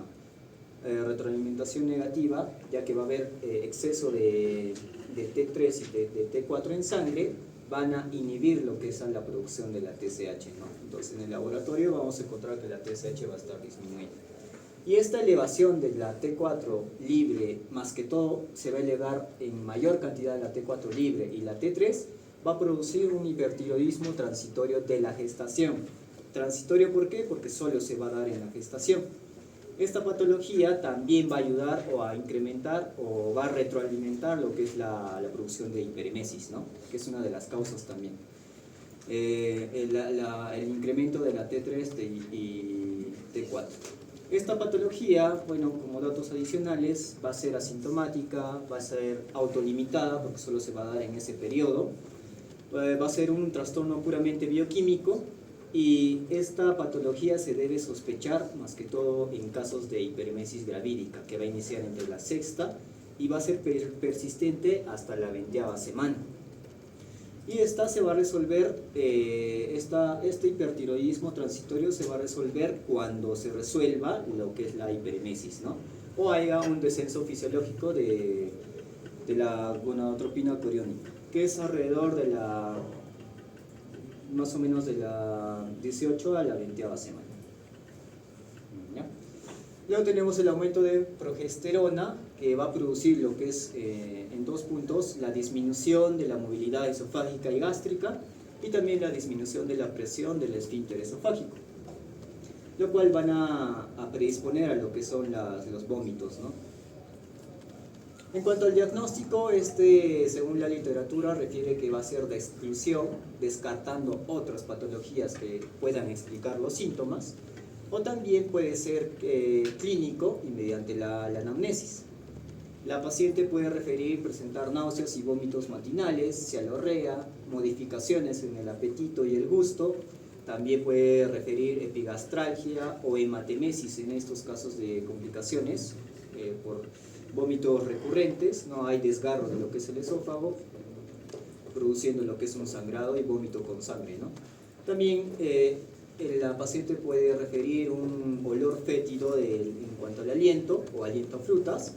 retroalimentación negativa, ya que va a haber exceso de T3 y de T4 en sangre, van a inhibir lo que es la producción de la TSH, ¿no? Entonces en el laboratorio vamos a encontrar que la TSH va a estar disminuyendo. Y esta elevación de la T4 libre, más que todo, se va a elevar en mayor cantidad la T4 libre y la T3, va a producir un hipertiroidismo transitorio de la gestación. ¿Transitorio por qué? Porque solo se va a dar en la gestación. Esta patología también va a ayudar o a incrementar o va a retroalimentar lo que es la producción de hiperemesis, ¿no? Que es una de las causas también. El incremento de la T3 y T4. Esta patología, bueno, como datos adicionales, va a ser asintomática, va a ser autolimitada porque solo se va a dar en ese periodo, va a ser un trastorno puramente bioquímico, y esta patología se debe sospechar más que todo en casos de hiperemesis gravídica, que va a iniciar entre la 6ª y va a ser persistente hasta la 20ª semana. Y esta se va a resolver, este hipertiroidismo transitorio se va a resolver cuando se resuelva lo que es la hiperemesis, ¿no? O haya un descenso fisiológico de la gonadotropina coriónica, que es alrededor de más o menos de la 18 a la 20ª semana. ¿Ya? Luego tenemos el aumento de progesterona, que va a producir lo que es en 2 puntos la disminución de la movilidad esofágica y gástrica, y también la disminución de la presión del esfínter esofágico, lo cual van a predisponer a lo que son los vómitos, ¿no? En cuanto al diagnóstico, según la literatura, refiere que va a ser de exclusión, descartando otras patologías que puedan explicar los síntomas, o también puede ser clínico y mediante la anamnesis. La paciente puede referir presentar náuseas y vómitos matinales, cialorrea, modificaciones en el apetito y el gusto. También puede referir epigastralgia o hematemesis en estos casos de complicaciones por vómitos recurrentes. No hay desgarro de lo que es el esófago, produciendo lo que es un sangrado y vómito con sangre, ¿no? También la paciente puede referir un olor fétido en cuanto al aliento o aliento a frutas.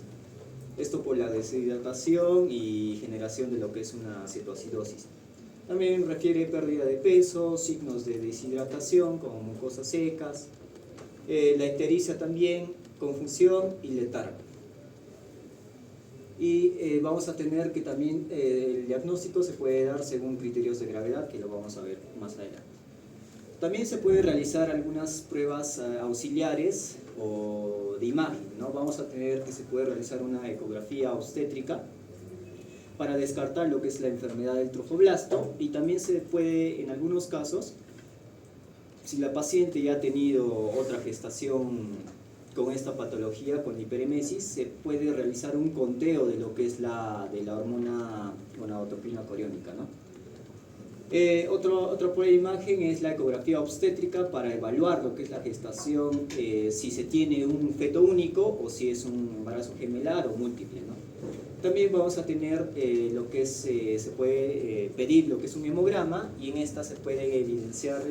Esto por la deshidratación y generación de lo que es una cetoacidosis. También refiere pérdida de peso, signos de deshidratación como mucosas secas, la ictericia también, confusión y letargo. Y vamos a tener que también el diagnóstico se puede dar según criterios de gravedad, que lo vamos a ver más adelante. También se puede realizar algunas pruebas auxiliares o de imagen, ¿no? Vamos a tener que se puede realizar una ecografía obstétrica para descartar lo que es la enfermedad del trofoblasto, y también se puede, en algunos casos, si la paciente ya ha tenido otra gestación con esta patología, con hiperemesis, se puede realizar un conteo de lo que es de la hormona gonadotropina coriónica, ¿no? Otra prueba de imagen es la ecografía obstétrica para evaluar lo que es la gestación, si se tiene un feto único o si es un embarazo gemelar o múltiple, ¿no? También vamos a tener lo que es, se puede pedir lo que es un hemograma, y en esta se puede evidenciar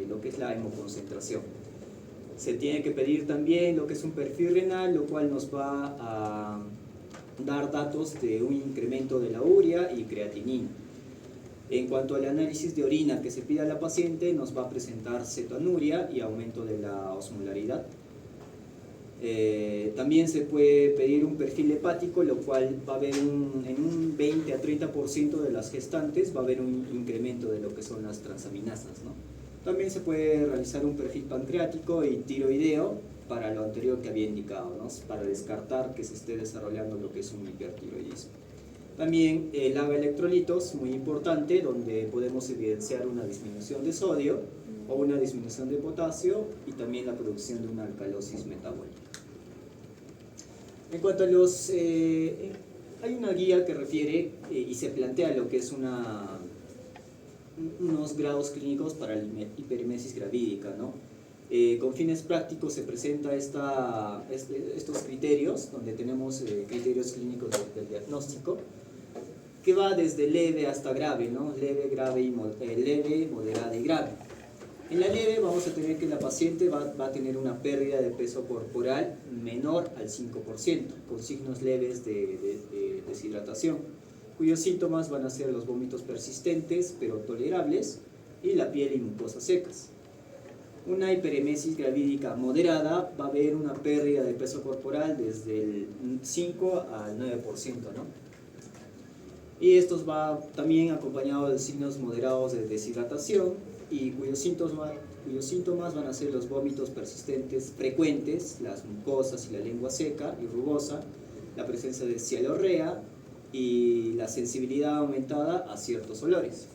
lo que es la hemoconcentración. Se tiene que pedir también lo que es un perfil renal, lo cual nos va a dar datos de un incremento de la urea y creatinina. En cuanto al análisis de orina que se pide a la paciente, nos va a presentar cetoanuria y aumento de la osmolaridad. También se puede pedir un perfil hepático, lo cual va a haber en un 20 a 30% de las gestantes va a haber un incremento de lo que son las transaminasas, ¿no? También se puede realizar un perfil pancreático y tiroideo para lo anterior que había indicado, ¿no? Para descartar que se esté desarrollando lo que es un hipertiroidismo. También el AGA electrolitos, muy importante, donde podemos evidenciar una disminución de sodio o una disminución de potasio, y también la producción de una alcalosis metabólica. En cuanto a los... hay una guía que refiere y se plantea lo que es unos grados clínicos para la hiperemesis gravídica, ¿no? Con fines prácticos se presenta estos criterios, donde tenemos criterios clínicos del diagnóstico, que va desde leve hasta grave, ¿no? Leve, moderada y grave. En la leve vamos a tener que la paciente va a tener una pérdida de peso corporal menor al 5%, con signos leves de deshidratación, cuyos síntomas van a ser los vómitos persistentes pero tolerables y la piel y mucosas secas. Una hiperemesis gravídica moderada va a haber una pérdida de peso corporal desde el 5 al 9%, ¿no? Y estos va también acompañado de signos moderados de deshidratación, y cuyos síntomas van a ser los vómitos persistentes frecuentes, las mucosas y la lengua seca y rugosa, la presencia de cialorrea y la sensibilidad aumentada a ciertos olores.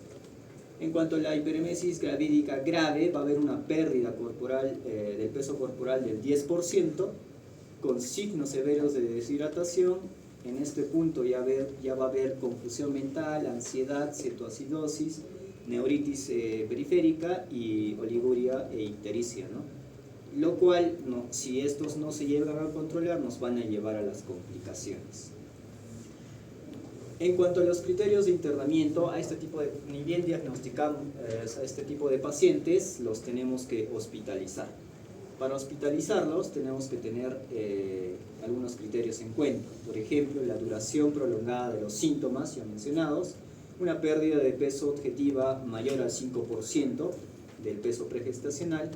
En cuanto a la hiperemesis gravídica grave, va a haber una pérdida corporal del peso corporal del 10%, con signos severos de deshidratación. En este punto ya va a haber confusión mental, ansiedad, cetoacidosis, neuritis periférica y oliguria e ictericia, ¿no? Lo cual, si estos no se llegan a controlar, nos van a llevar a las complicaciones. En cuanto a los criterios de internamiento, ni bien diagnosticamos a este tipo de pacientes, los tenemos que hospitalizar. Para hospitalizarlos tenemos que tener algunos criterios en cuenta. Por ejemplo, la duración prolongada de los síntomas ya mencionados, una pérdida de peso objetiva mayor al 5% del peso pregestacional,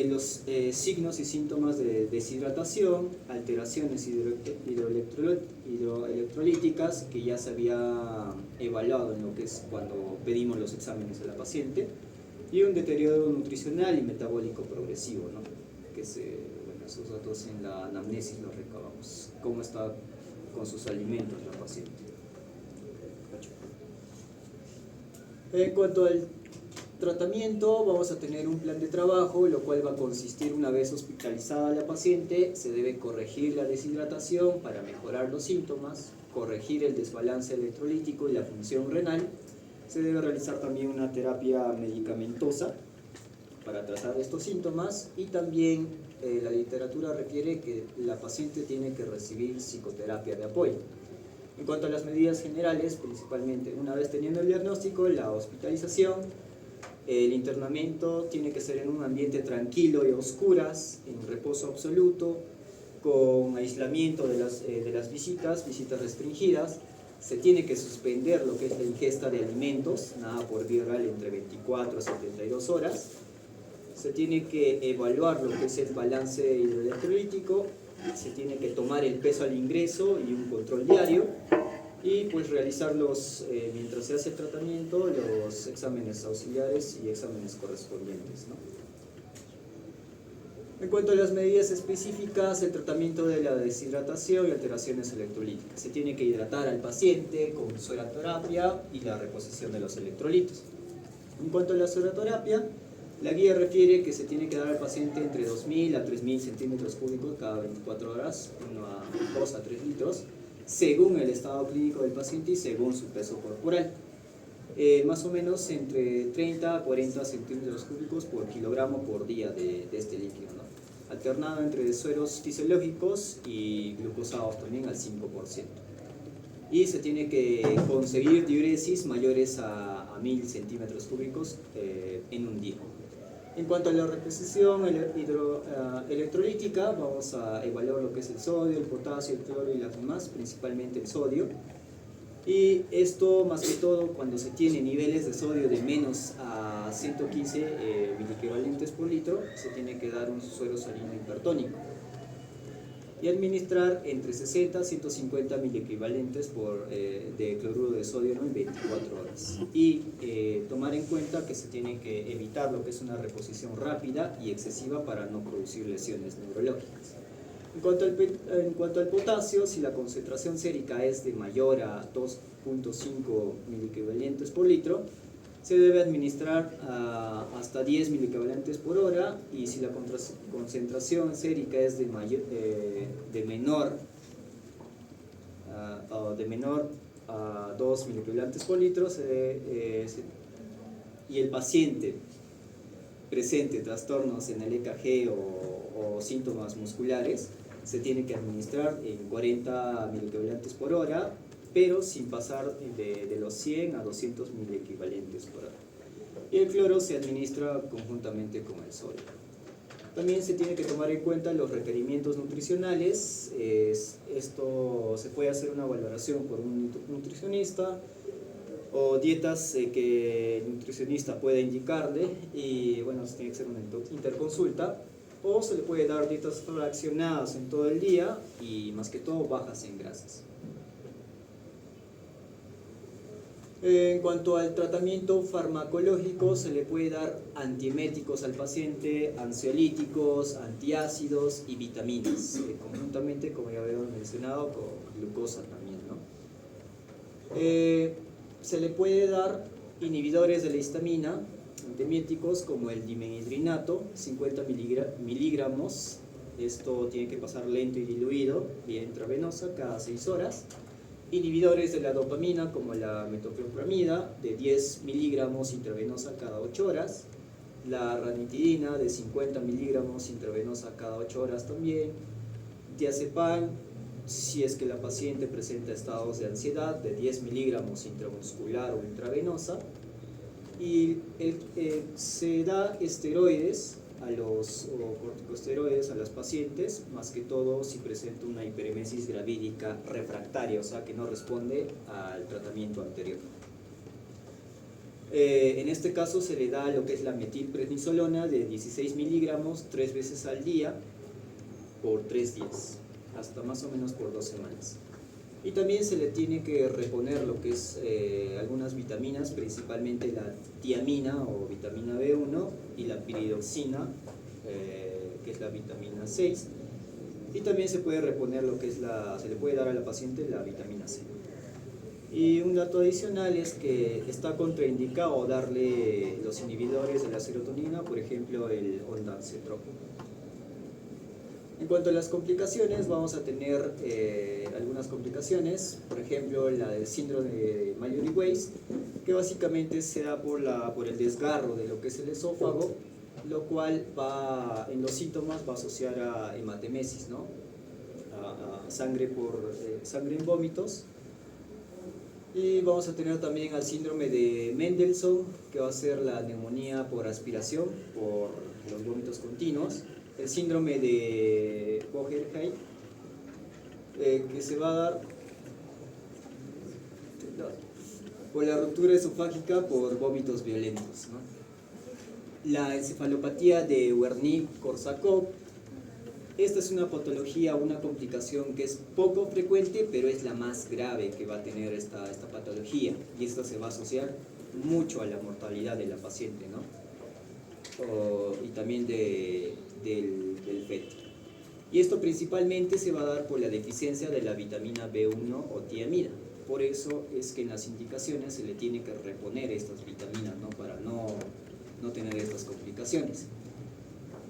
los signos y síntomas de deshidratación, alteraciones hidroelectrolíticas que ya se había evaluado en lo que es cuando pedimos los exámenes a la paciente, y un deterioro nutricional y metabólico progresivo, ¿no? Que esos datos en la anamnesis los recabamos, cómo está con sus alimentos la paciente. En cuanto al tratamiento, vamos a tener un plan de trabajo, lo cual va a consistir, una vez hospitalizada la paciente, se debe corregir la deshidratación para mejorar los síntomas, corregir el desbalance electrolítico y la función renal. Se debe realizar también una terapia medicamentosa para tratar estos síntomas, y también la literatura refiere que la paciente tiene que recibir psicoterapia de apoyo. En cuanto a las medidas generales, principalmente, una vez teniendo el diagnóstico, la hospitalización, el internamiento tiene que ser en un ambiente tranquilo y a oscuras, en reposo absoluto, con aislamiento de las visitas restringidas. Se tiene que suspender lo que es la ingesta de alimentos, nada por vía oral, entre 24 a 72 horas. Se tiene que evaluar lo que es el balance hidroelectrolítico, se tiene que tomar el peso al ingreso y un control diario, y pues realizar mientras se hace el tratamiento, los exámenes auxiliares y exámenes correspondientes, ¿no? En cuanto a las medidas específicas, el tratamiento de la deshidratación y alteraciones electrolíticas. Se tiene que hidratar al paciente con sueroterapia y la reposición de los electrolitos. En cuanto a la sueroterapia, la guía refiere que se tiene que dar al paciente entre 2.000 a 3.000 centímetros cúbicos cada 24 horas, 2 a 3 litros, según el estado clínico del paciente y según su peso corporal. Más o menos entre 30 a 40 centímetros cúbicos por kilogramo por día de este líquido, ¿no? Alternado entre sueros fisiológicos y glucosados también al 5%. Y se tiene que conseguir diuresis mayores a 1.000 centímetros cúbicos en un día. En cuanto a la reposición electrolítica, vamos a evaluar lo que es el sodio, el potasio, el cloro y las demás, principalmente el sodio. Y esto, más que todo, cuando se tiene niveles de sodio de menos a 115 miliequivalentes por litro, se tiene que dar un suero salino hipertónico y administrar entre 60 a 150 miliequivalentes de cloruro de sodio, ¿no?, en 24 horas. Y tomar en cuenta que se tiene que evitar lo que es una reposición rápida y excesiva para no producir lesiones neurológicas. En cuanto al potasio, si la concentración sérica es de mayor a 2.5 miliequivalentes por litro, se debe administrar hasta 10 miliequivalentes por hora, y si la concentración sérica es de menor a 2 miliequivalentes por litro, y el paciente presente trastornos en el EKG o síntomas musculares, se tiene que administrar en 40 miliequivalentes por hora, pero sin pasar de los 100 a 200 miliequivalentes por hora. Y el cloro se administra conjuntamente con el sodio. También se tiene que tomar en cuenta los requerimientos nutricionales. Esto se puede hacer una valoración por un nutricionista, o dietas que el nutricionista pueda indicarle, y bueno, se tiene que hacer una interconsulta, o se le puede dar dietas fraccionadas en todo el día y más que todo bajas en grasas. En cuanto al tratamiento farmacológico, se le puede dar antieméticos al paciente, ansiolíticos, antiácidos y vitaminas, conjuntamente, como ya habíamos mencionado, con glucosa también, ¿no? Se le puede dar inhibidores de la histamina, antieméticos como el dimenhidrinato, 50 miligramos. Esto tiene que pasar lento y diluido vía intravenosa cada 6 horas. Inhibidores de la dopamina como la metoclopramida, de 10 miligramos intravenosa cada 8 horas. La ranitidina, de 50 miligramos intravenosa cada 8 horas también. Diazepam, si es que la paciente presenta estados de ansiedad, de 10 miligramos intramuscular o intravenosa. Y se da esteroides o corticosteroides a las pacientes, más que todo si presenta una hiperemesis gravídica refractaria, o sea que no responde al tratamiento anterior. En este caso se le da lo que es la metilprednisolona de 16 miligramos 3 veces al día por 3 días, hasta más o menos por 2 semanas. Y también se le tiene que reponer lo que es algunas vitaminas, principalmente la tiamina o vitamina B1 y la piridoxina, que es la vitamina 6. Y también se puede reponer lo que es se le puede dar a la paciente la vitamina C. Y un dato adicional es que está contraindicado darle los inhibidores de la serotonina, por ejemplo el ondansetron. En cuanto a las complicaciones, vamos a tener algunas complicaciones, por ejemplo la del síndrome de Mallory-Weiss, que básicamente se da por el desgarro de lo que es el esófago, lo cual en los síntomas va a asociar a hematemesis, ¿no? a sangre en vómitos. Y vamos a tener también al síndrome de Mendelssohn, que va a ser la neumonía por aspiración, por los vómitos continuos. El síndrome de Bogerheim, que se va a dar por la ruptura esofágica por vómitos violentos, ¿no? La encefalopatía de Wernicke-Korsakoff. Esta es una patología, una complicación que es poco frecuente, pero es la más grave que va a tener esta patología, y esto se va a asociar mucho a la mortalidad de la paciente, ¿no? Y también del feto. Y esto principalmente se va a dar por la deficiencia de la vitamina B1 o tiamina. Por eso es que en las indicaciones se le tiene que reponer estas vitaminas, ¿no? Para no tener estas complicaciones.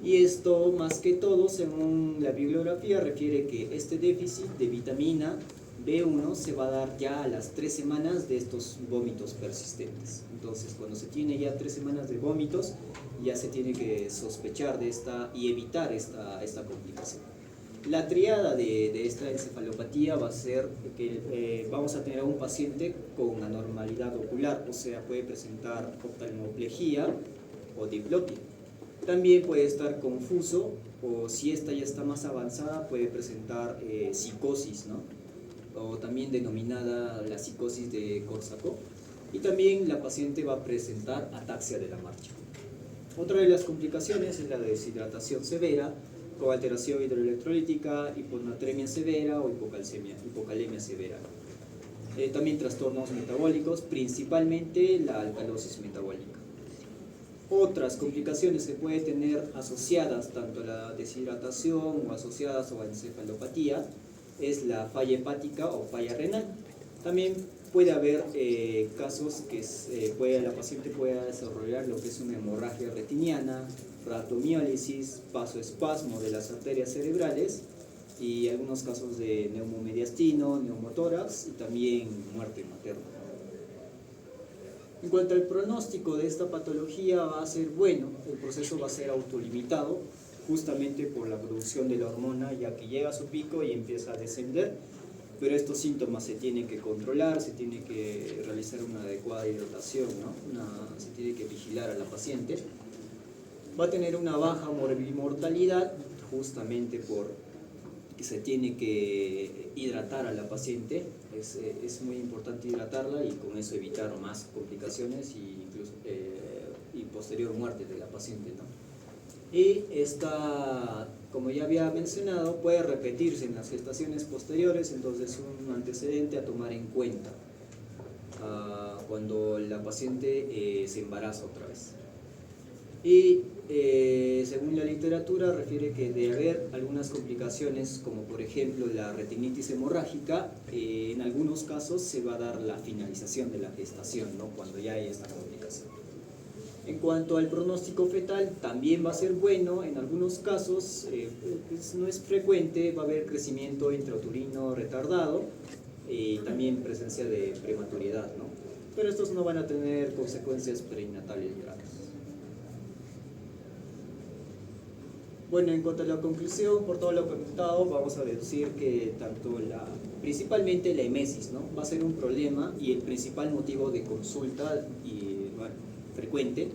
Y esto, más que todo, según la bibliografía, refiere que este déficit de vitamina B1 se va a dar ya a las 3 semanas de estos vómitos persistentes. Entonces, cuando se tiene ya 3 semanas de vómitos, ya se tiene que sospechar de esta y evitar esta complicación. La triada de esta encefalopatía va a ser que vamos a tener a un paciente con anormalidad ocular, o sea, puede presentar oftalmoplejía o diplopia. También puede estar confuso, o si esta ya está más avanzada puede presentar psicosis, ¿no? O también denominada la psicosis de Korsakoff. Y también la paciente va a presentar ataxia de la marcha. Otra de las complicaciones es la deshidratación severa, con alteración hidroelectrolítica, hiponatremia severa o hipocalemia severa. También trastornos metabólicos, principalmente la alcalosis metabólica. Otras complicaciones que puede tener asociadas tanto a la deshidratación o asociadas a la encefalopatía es la falla hepática o falla renal. También puede haber casos que la paciente pueda desarrollar lo que es una hemorragia retiniana, rhabdomiólisis, vasoespasmo de las arterias cerebrales y algunos casos de neumomediastino, neumotórax y también muerte materna. En cuanto al pronóstico de esta patología va a ser bueno, el proceso va a ser autolimitado justamente por la producción de la hormona, ya que llega a su pico y empieza a descender, pero estos síntomas se tienen que controlar, se tiene que realizar una adecuada hidratación, ¿no? Se tiene que vigilar a la paciente. Va a tener una baja mortalidad justamente por que se tiene que hidratar a la paciente. Es muy importante hidratarla y con eso evitar más complicaciones y posterior muerte de la paciente, ¿no? Y esta, como ya había mencionado, puede repetirse en las gestaciones posteriores, entonces un antecedente a tomar en cuenta cuando la paciente se embaraza otra vez. Y según la literatura refiere que de haber algunas complicaciones como por ejemplo la retinitis hemorrágica, en algunos casos se va a dar la finalización de la gestación, ¿no? Cuando ya hay esta complicación. En cuanto al pronóstico fetal, también va a ser bueno, en algunos casos no es frecuente, va a haber crecimiento intrauterino retardado y también presencia de prematuridad, ¿no? Pero estos no van a tener consecuencias perinatales graves. Bueno, en cuanto a la conclusión, por todo lo comentado, vamos a deducir que principalmente la emesis, ¿no? Va a ser un problema y el principal motivo de consulta frecuente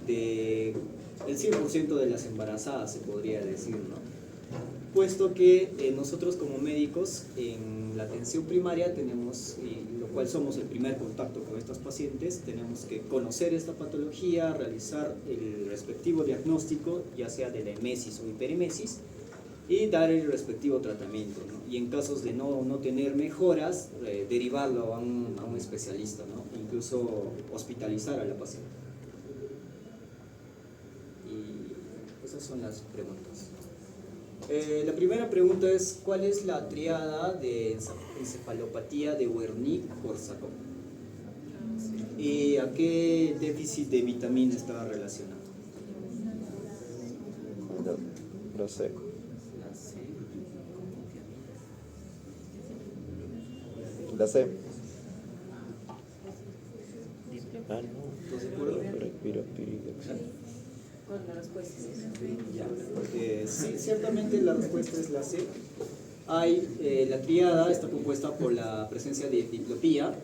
del 100% de las embarazadas, se podría decir, ¿no? Puesto que nosotros como médicos en la atención primaria tenemos, lo cual somos el primer contacto con estas pacientes, tenemos que conocer esta patología, realizar el respectivo diagnóstico, ya sea de la emesis o hiperemesis, y dar el respectivo tratamiento, ¿no? Y en casos de no tener mejoras, derivarlo a un especialista, ¿no? Incluso hospitalizar a la paciente. Y esas son las preguntas. La primera pregunta es, ¿cuál es la triada de encefalopatía de Wernicke-Korsakoff? ¿Y a qué déficit de vitamina está relacionado? Lo sé. La sé. Ah, no. ¿Estás de acuerdo? ¿Cuál es la respuesta? Ya, sí, ciertamente la respuesta es la C. La tríada está compuesta por la presencia de diplopía.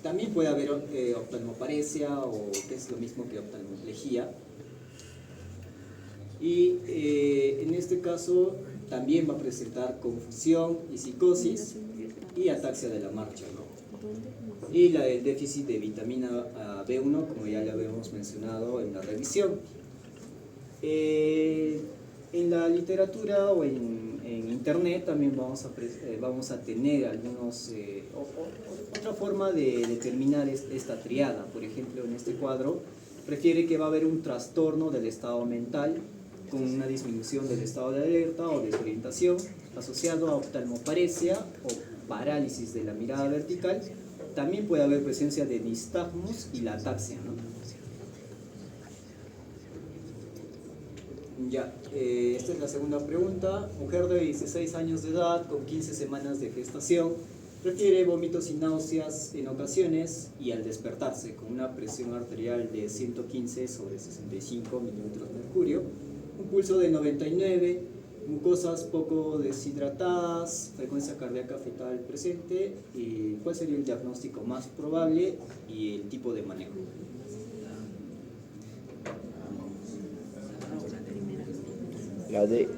También puede haber oftalmoparesia, o que es lo mismo que oftalmoplegia. Y en este caso también va a presentar confusión y psicosis y ataxia de la marcha, ¿no? Y la del déficit de vitamina B1, como ya le habíamos mencionado en la revisión. En la literatura o en internet también vamos a tener otra forma de determinar esta triada. Por ejemplo, en este cuadro refiere que va a haber un trastorno del estado mental con una disminución del estado de alerta o desorientación asociado a oftalmoparesia o parálisis de la mirada vertical. También puede haber presencia de nistagmus y la ataxia, ¿no? Ya, esta es la segunda pregunta. Mujer de 16 años de edad con 15 semanas de gestación, refiere vómitos y náuseas en ocasiones y al despertarse con una presión arterial de 115/65 milímetros de mercurio, un pulso de 99, mucosas poco deshidratadas, frecuencia cardíaca fetal presente. Y ¿cuál sería el diagnóstico más probable y el tipo de manejo? La D.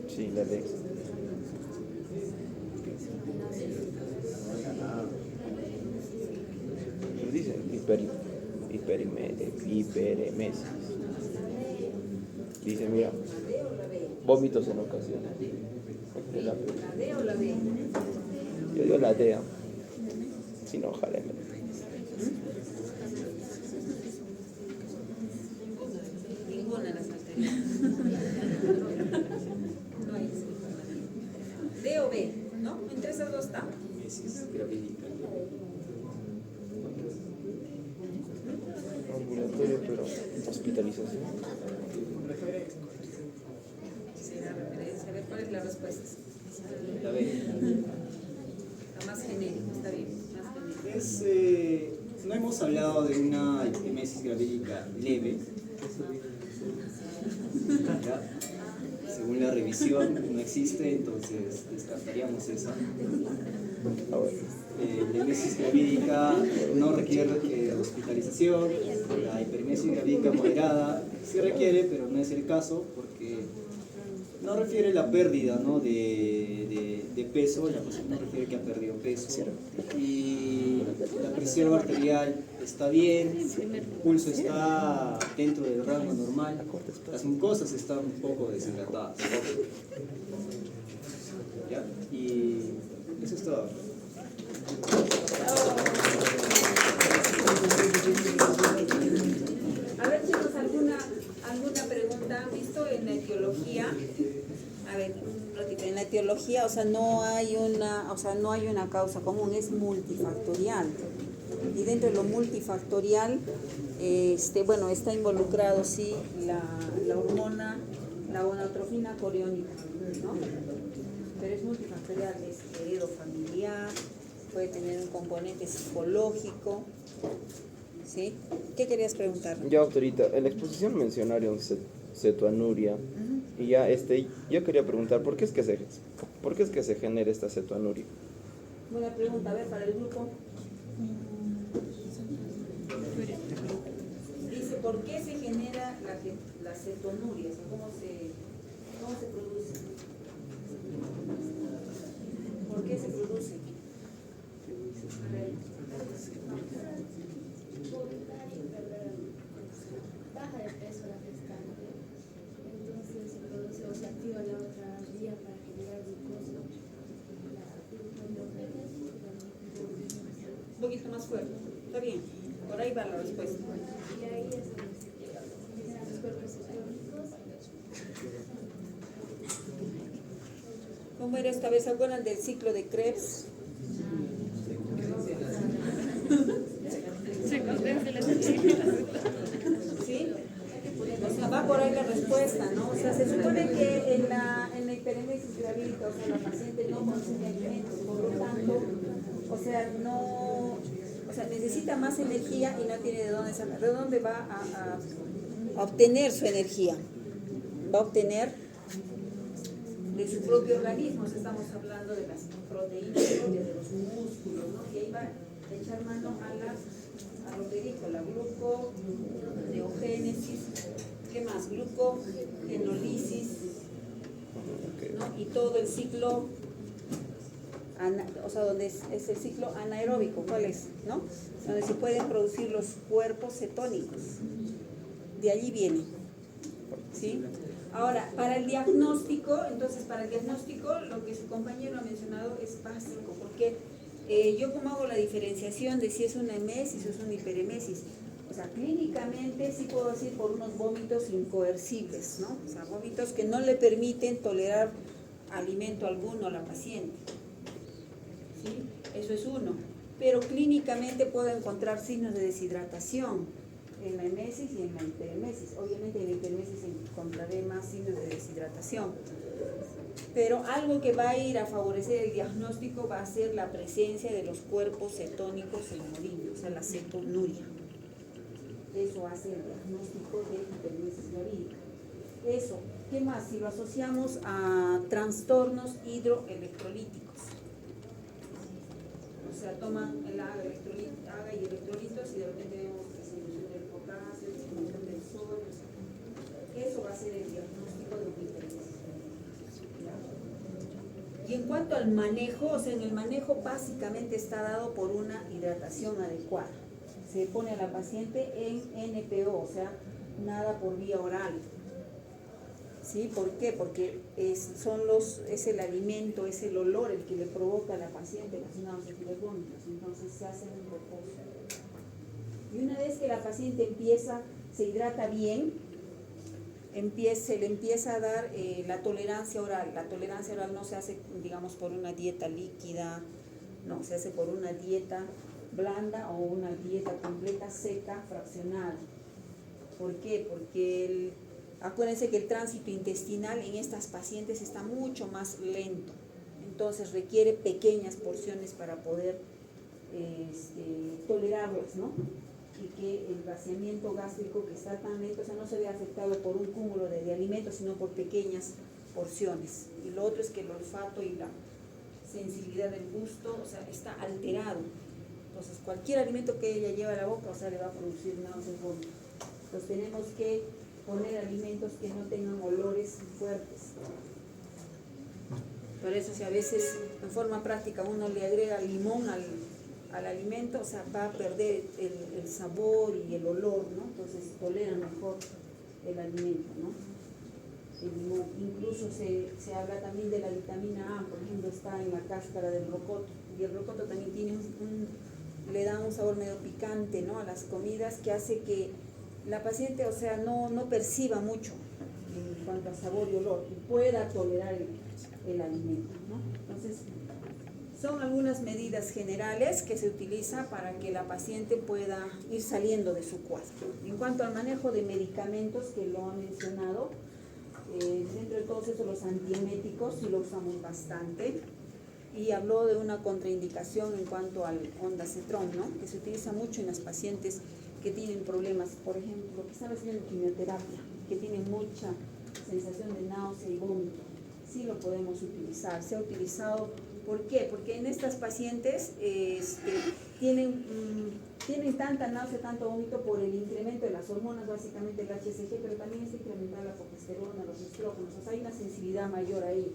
Sí, la D. Lo dice hiperemesis. Dice, mira, vómitos en ocasiones. ¿La D o la B? Yo digo la D. Si no, ojalá me... Ninguna de las anteriores. No hay. D o B, ¿no? Entre esas dos está. Mesis gravídica. Ambulatorio, pero hospitalización. Será referencia. A ver, ¿cuál es la respuesta? La B. La más genérica, está bien. Más genérica. No hemos hablado de una epimesis gravídica leve. ¿Ya? Según la revisión no existe, entonces descartaríamos esa. La epimesis gravídica no requiere hospitalización. La hiperemesis gravídica moderada sí requiere, pero no es el caso porque no refiere la pérdida, ¿no? de peso. La persona no refiere que ha perdido peso y la presión arterial está bien, el pulso está dentro del rango normal, las mucosas están un poco deshidratadas. ¿Ya? Y eso es todo. A ver, chicos, ¿alguna pregunta? ¿Han visto en la etiología? A ver, un ratito. En la etiología, no hay una causa común, es multifactorial. Y dentro de lo multifactorial, está involucrado, sí, la hormona, la gonadotrofina coriónica, ¿no? Pero es multifactorial, es heredofamiliar, puede tener un componente psicológico, ¿sí? ¿Qué querías preguntar? Ya, autorita, en la exposición mencionaron cetoanuria. Y ya, yo quería preguntar, ¿por qué es que se genera esta cetoanuria? Buena pregunta, a ver, para el grupo. Dice, ¿por qué se genera la cetonuria? O sea, ¿cómo se produce? ¿Por qué se produce? A ver. Baja de peso la gestante, entonces se produce o se activa la otra vía para generar glucosa. Un poquito más fuerte. Está bien. Por ahí va la respuesta. Y ahí es donde se llega a los cuerpos cetónicos. ¿Cómo era esta vez? ¿Se acuerdan del ciclo de Krebs? Se condensa la ¿Sí? O sea, va por ahí la respuesta, ¿no? O sea, se supone que en la hiperemesis gravídica, o sea, la paciente no consume alimentos, por lo tanto, o sea, no, o sea, necesita más energía y no tiene de dónde sacar. ¿De dónde va a obtener su energía? Va a obtener de su propio organismo. O sea, estamos hablando de las proteínas, de los músculos, ¿no? Y ahí va a echar mano a lo que dijo, la gluconeogénesis, ¿qué más? Glucogenólisis, ¿no? Y todo el ciclo, o sea, donde es el ciclo anaeróbico, ¿cuál es? ¿No? Donde se pueden producir los cuerpos cetónicos. De allí viene, ¿sí? Ahora, para el diagnóstico, entonces para el diagnóstico lo que su compañero ha mencionado es básico, porque yo como hago la diferenciación de si es una emesis o es una hiperemesis. O sea, clínicamente sí puedo decir por unos vómitos incoercibles, ¿no? O sea, vómitos que no le permiten tolerar alimento alguno a la paciente. ¿Sí? Eso es uno. Pero clínicamente puedo encontrar signos de deshidratación en la emesis y en la hiperemesis. Obviamente en la hiperemesis encontraré más signos de deshidratación. Pero algo que va a ir a favorecer el diagnóstico va a ser la presencia de los cuerpos cetónicos en orina, o sea, la cetonuria. Eso hace el diagnóstico de hiperemesis gravídica. Eso, ¿qué más? Si lo asociamos a trastornos hidroelectrolíticos. O sea, toman el agua y electrolitos y de repente vemos disminución del potasio, disminución del sodio. Eso va a ser el diagnóstico de una hiperemesis. Y en cuanto al manejo, o sea, en el manejo básicamente está dado por una hidratación adecuada. Se pone a la paciente en NPO, o sea, nada por vía oral. ¿Sí? ¿Por qué? Porque es el alimento, es el olor el que le provoca a la paciente las náuseas y los vómitos. Entonces se hace un reposo. Y una vez que la paciente se hidrata bien, se le empieza a dar la tolerancia oral. La tolerancia oral no se hace, digamos, por una dieta líquida, no, se hace por una dieta blanda o una dieta completa, seca, fraccionada. ¿Por qué? Porque acuérdense que el tránsito intestinal en estas pacientes está mucho más lento, entonces requiere pequeñas porciones para poder tolerarlas, ¿no? Y que el vaciamiento gástrico que está tan lento, o sea, no se ve afectado por un cúmulo de alimentos, sino por pequeñas porciones. Y lo otro es que el olfato y la sensibilidad del gusto, o sea, está alterado. Entonces, cualquier alimento que ella lleva a la boca, o sea, le va a producir náuseas y vómitos. Entonces, tenemos que poner alimentos que no tengan olores fuertes. Por eso, si a veces en forma práctica uno le agrega limón al alimento, o sea, va a perder el sabor y el olor, ¿no? Entonces tolera mejor el alimento, ¿no? El limón. Incluso se habla también de la vitamina A, por ejemplo, está en la cáscara del rocoto, y el rocoto también tiene le da un sabor medio picante, ¿no? A las comidas, que hace que la paciente, o sea, no perciba mucho en cuanto a sabor y olor y pueda tolerar el alimento, ¿no? Entonces, son algunas medidas generales que se utilizan para que la paciente pueda ir saliendo de su cuadro. En cuanto al manejo de medicamentos, que lo han mencionado, dentro de todos esos los antieméticos sí lo usamos bastante, y habló de una contraindicación en cuanto al ondansetron, ¿no? Que se utiliza mucho en las pacientes que tienen problemas, por ejemplo, que están recibiendo quimioterapia, que tienen mucha sensación de náusea y vómito. Sí lo podemos utilizar, se ha utilizado. ¿Por qué? Porque en estas pacientes tienen tanta náusea, tanto vómito por el incremento de las hormonas, básicamente el HCG, pero también está incrementada la progesterona, los estrógenos, o sea, hay una sensibilidad mayor ahí.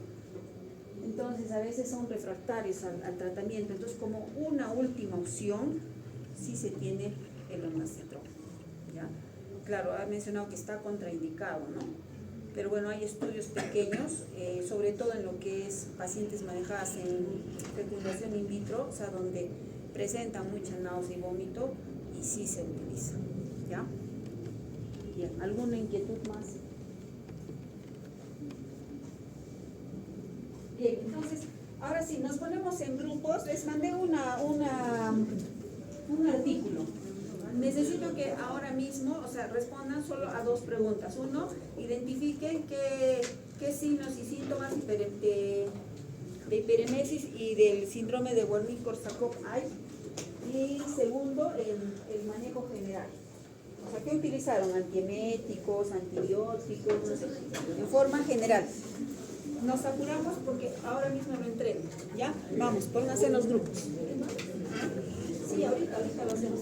Entonces, a veces son refractarios al tratamiento. Entonces, como una última opción, sí se tiene el ondansetron, ¿ya? Claro, ha mencionado que está contraindicado, ¿no? Pero bueno, hay estudios pequeños, sobre todo en lo que es pacientes manejadas en fecundación in vitro, o sea, donde presentan mucha náusea y vómito, y sí se utiliza, ¿ya? Bien, ¿alguna inquietud más? Bien, entonces trabajemos en grupos. Les mandé un artículo. Necesito que ahora mismo, o sea, respondan solo a 2 preguntas. Uno, identifiquen qué signos y síntomas de hiperemesis y del síndrome de Wernicke-Korsakoff hay. Y segundo, el manejo general. O sea, ¿qué utilizaron? Antieméticos, antibióticos, no sé, en forma general. Nos apuramos porque ahora mismo lo entrego. ¿Ya? Vamos, pónganse en los grupos. Sí, ahorita lo hacemos.